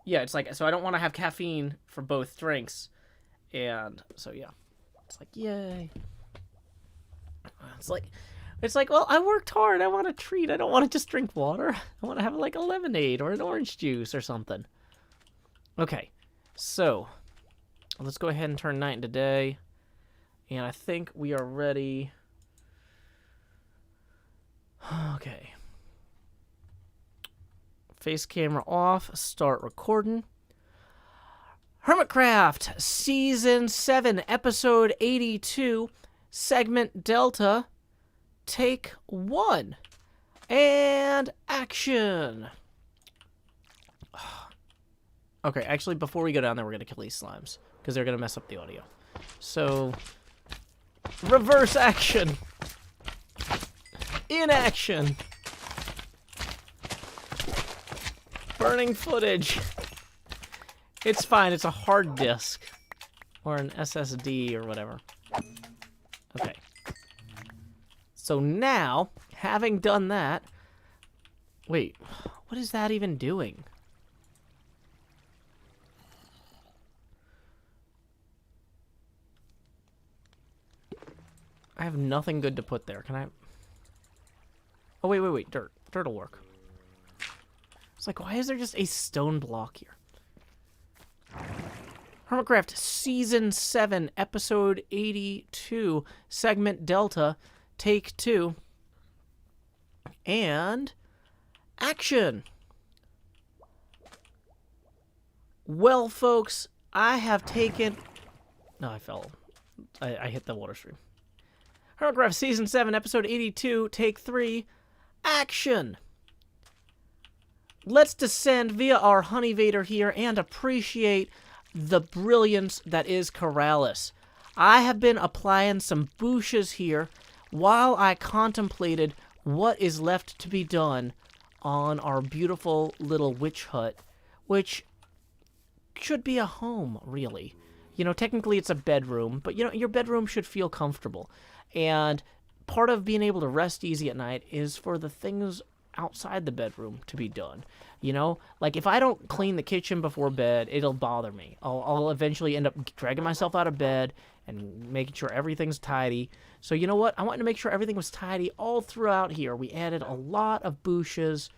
yeah, it's like, so I don't want to have caffeine for both drinks. And so, yeah, it's like, yay. It's like, well, I worked hard. I want a treat. I don't want to just drink water. I want to have a lemonade or an orange juice or something. Okay, so let's go ahead and turn night into day. And I think we are ready. Okay. Face camera off. Start recording. HermitCraft, Season 7, Episode 82, Segment Delta, Take 1. And action. Okay, actually, before we go down there, we're going to kill these slimes, because they're going to mess up the audio. So... reverse action. In action. Burning footage. It's fine. It's a hard disk. Or an SSD or whatever. Okay. So now, having done that... Wait. What is that even doing? I have nothing good to put there. Can I... Oh, wait. Dirt. Dirt will work. It's like, why is there just a stone block here? HermitCraft Season 7, Episode 82, Segment Delta, Take 2. And... action! Well, folks, I have taken... No, I fell. I hit the water stream. HermitCraft Season 7, Episode 82, Take 3, action! Let's descend via our Honeyvator here and appreciate the brilliance that is Corrales. I have been applying some bushes here while I contemplated what is left to be done on our beautiful little witch hut, which should be a home, really. You know, technically it's a bedroom, but, you know, your bedroom should feel comfortable. And part of being able to rest easy at night is for the things outside the bedroom to be done. You know, like if I don't clean the kitchen before bed, it'll bother me. I'll eventually end up dragging myself out of bed and making sure everything's tidy. So you know what? I wanted to make sure everything was tidy all throughout here. We added a lot of bushes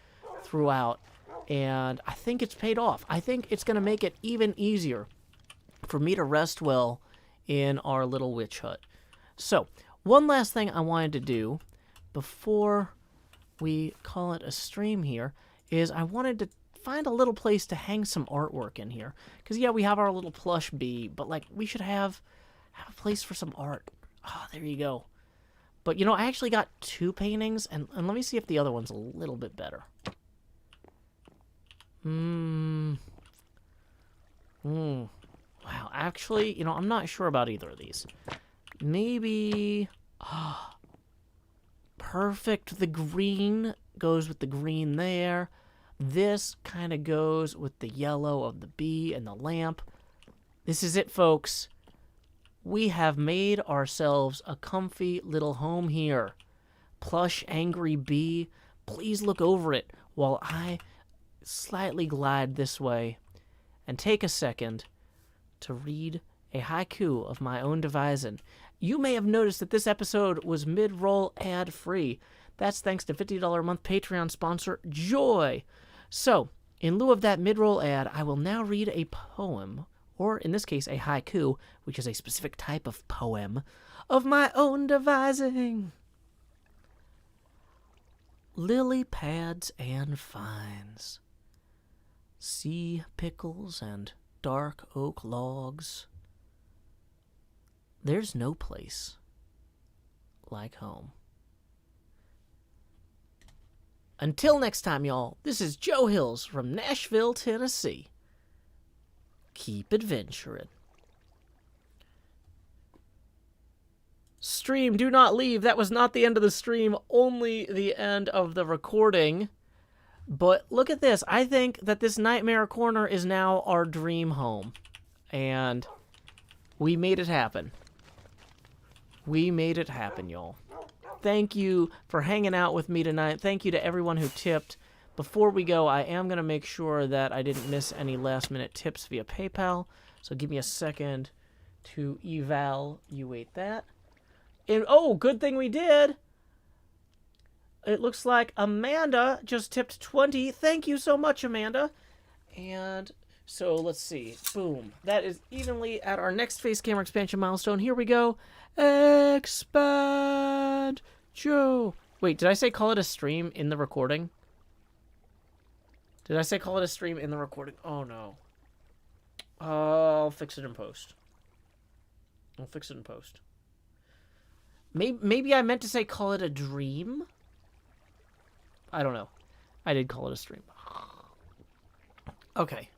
throughout, and I think it's paid off. I think it's going to make it even easier for me to rest well in our little witch hut. So, one last thing I wanted to do before we call it a stream here is I wanted to find a little place to hang some artwork in here. Because, yeah, we have our little plush bee, but, like, we should have a place for some art. Oh, there you go. But, you know, I actually got 2 paintings, and let me see if the other one's a little bit better. Wow, actually, you know, I'm not sure about either of these. Maybe... perfect. The green goes with the green there. This kind of goes with the yellow of the bee and the lamp. This is it, folks. We have made ourselves a comfy little home here. Plush angry bee, please look over it while I slightly glide this way and take a second to read a haiku of my own devising. You may have noticed that this episode was mid-roll ad-free. That's thanks to $50 a month Patreon sponsor, Joy. So, in lieu of that mid-roll ad, I will now read a poem, or in this case, a haiku, which is a specific type of poem, of my own devising. Lily pads and fines, sea pickles and dark oak logs. There's no place like home. Until next time, y'all, this is Joe Hills from Nashville, Tennessee. Keep adventuring. Stream, do not leave. That was not the end of the stream, only the end of the recording. But look at this. I think that this Nightmare Corner is now our dream home. And we made it happen. We made it happen, y'all. Thank you for hanging out with me tonight. Thank you to everyone who tipped. Before we go, I am going to make sure that I didn't miss any last-minute tips via PayPal. So give me a second to evaluate that. And, oh, good thing we did. It looks like Amanda just tipped 20. Thank you so much, Amanda. And so let's see. Boom. That is evenly at our next face camera expansion milestone. Here we go. Expand Joe. Wait, did I say call it a stream in the recording? Did I say call it a stream in the recording? Oh, no. I'll fix it in post. I'll fix it in post. Maybe I meant to say call it a dream? I don't know. I did call it a stream. Okay.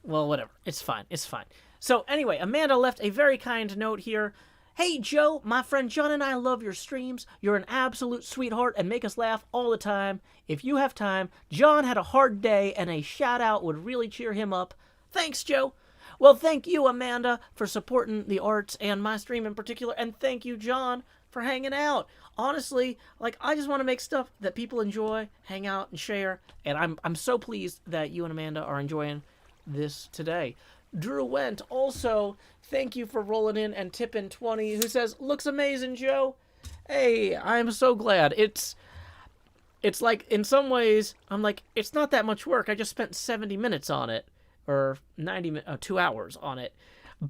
Well, whatever. It's fine. It's fine. So, anyway, Amanda left a very kind note here. Hey, Joe, my friend John and I love your streams. You're an absolute sweetheart and make us laugh all the time. If you have time, John had a hard day and a shout-out would really cheer him up. Thanks, Joe. Well, thank you, Amanda, for supporting the arts and my stream in particular. And thank you, John, for hanging out. Honestly, like, I just want to make stuff that people enjoy, hang out, and share. And I'm so pleased that you and Amanda are enjoying this today. Drew Went, also, thank you for rolling in and tipping 20, who says, looks amazing, Joe. Hey, I'm so glad. It's like, in some ways, I'm like, it's not that much work. I just spent 70 minutes on it, or 2 hours on it.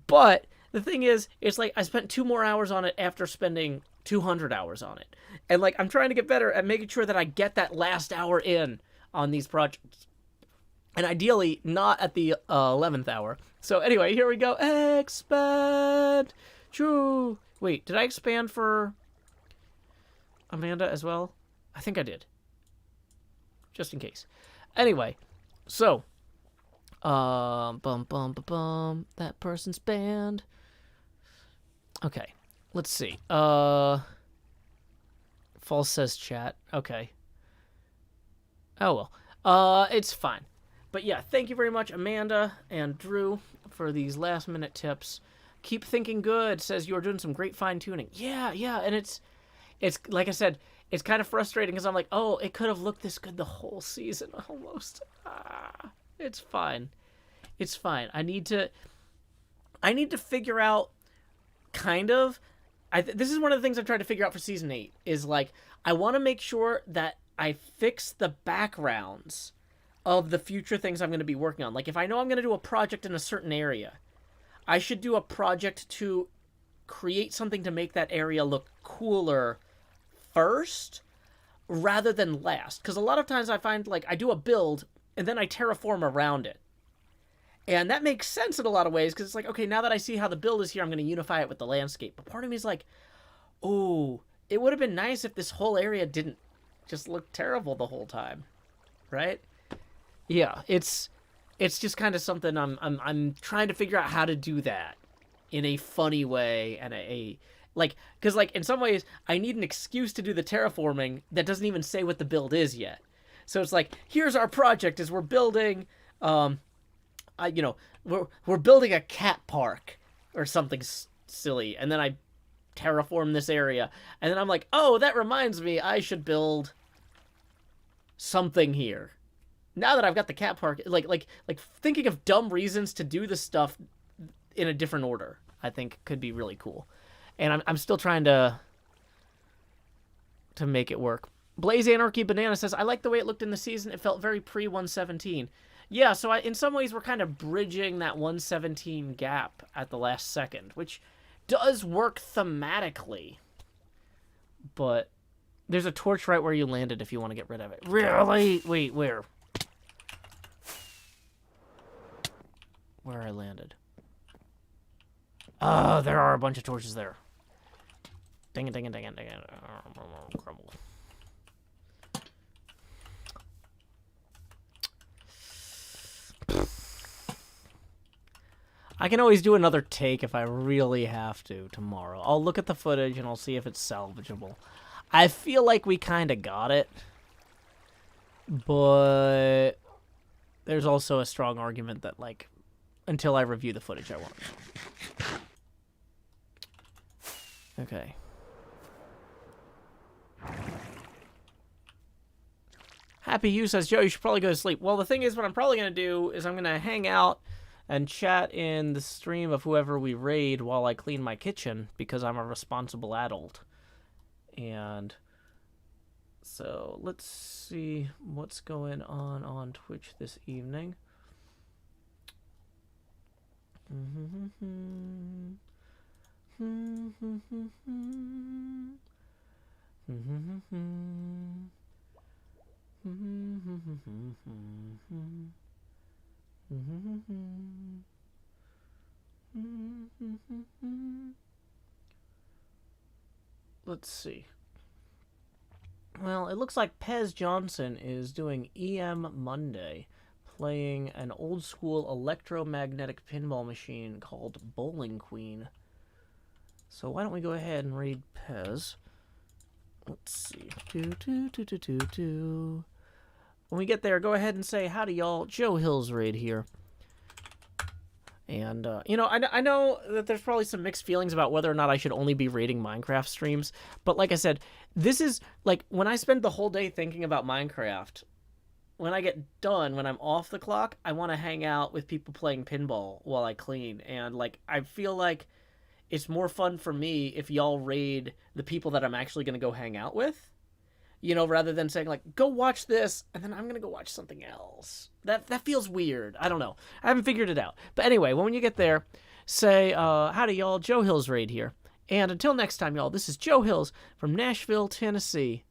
But the thing is, it's like I spent 2 more hours on it after spending 200 hours on it. And, like, I'm trying to get better at making sure that I get that last hour in on these projects. And ideally, not at the 11th hour. So anyway, here we go. Expand. True. Wait, did I expand for Amanda as well? I think I did. Just in case. Anyway, so. That person's banned. Okay, let's see. False says chat. Okay. Oh well. It's fine. But yeah, thank you very much, Amanda and Drew, for these last-minute tips. Keep thinking good, says you're doing some great fine-tuning. Yeah, and it's like I said, it's kind of frustrating because I'm like, oh, it could have looked this good the whole season almost. It's fine. It's fine. I need to figure out kind of... this is one of the things I'm trying to figure out for Season 8, is like, I want to make sure that I fix the backgrounds of the future things I'm going to be working on. Like, if I know I'm going to do a project in a certain area, I should do a project to create something to make that area look cooler first, rather than last. Because a lot of times I find, like, I do a build, and then I terraform around it. And that makes sense in a lot of ways, because it's like, okay, now that I see how the build is here, I'm going to unify it with the landscape. But part of me is like, oh, it would have been nice if this whole area didn't just look terrible the whole time. Right? Yeah, it's it's just kind of something I'm trying to figure out how to do that in a funny way and because like in some ways I need an excuse to do the terraforming that doesn't even say what the build is yet. So it's like, here's our project: is we're building, we're building a cat park or something silly, and then I terraform this area, and then I'm like, oh, that reminds me, I should build something here. Now that I've got the cat park, like thinking of dumb reasons to do the stuff in a different order, I think could be really cool. And I'm still trying to make it work. Blaze Anarchy Banana says, I like the way it looked in the season. It felt very pre-117. Yeah, so in some ways we're kind of bridging that 117 gap at the last second, which does work thematically. But there's a torch right where you landed if you want to get rid of it. Really? Wait, where? Where I landed. Oh, there are a bunch of torches there. Dang it, dang it, dang it, dang it. Crumble. I can always do another take if I really have to tomorrow. I'll look at the footage and I'll see if it's salvageable. I feel like we kind of got it. But there's also a strong argument that, like, until I review the footage, I won't. Okay. Happy You says, Joe, you should probably go to sleep. Well, the thing is, what I'm probably going to do is I'm going to hang out and chat in the stream of whoever we raid while I clean my kitchen, because I'm a responsible adult. And so let's see what's going on Twitch this evening. Let's see. Well, it looks like Pez Johnson is doing EM Monday, playing an old school electromagnetic pinball machine called Bowling Queen. So why don't we go ahead and read Pez? Let's see. When we get there, go ahead and say, howdy y'all, Joe Hills raid here. And, I know that there's probably some mixed feelings about whether or not I should only be raiding Minecraft streams. But like I said, this is, like, when I spend the whole day thinking about Minecraft, when I get done, when I'm off the clock, I want to hang out with people playing pinball while I clean. And, like, I feel like it's more fun for me if y'all raid the people that I'm actually going to go hang out with. Rather than saying, like, go watch this, and then I'm going to go watch something else. That feels weird. I don't know. I haven't figured it out. But anyway, when you get there, say, howdy, y'all. Joe Hills raid here. And until next time, y'all, this is Joe Hills from Nashville, Tennessee.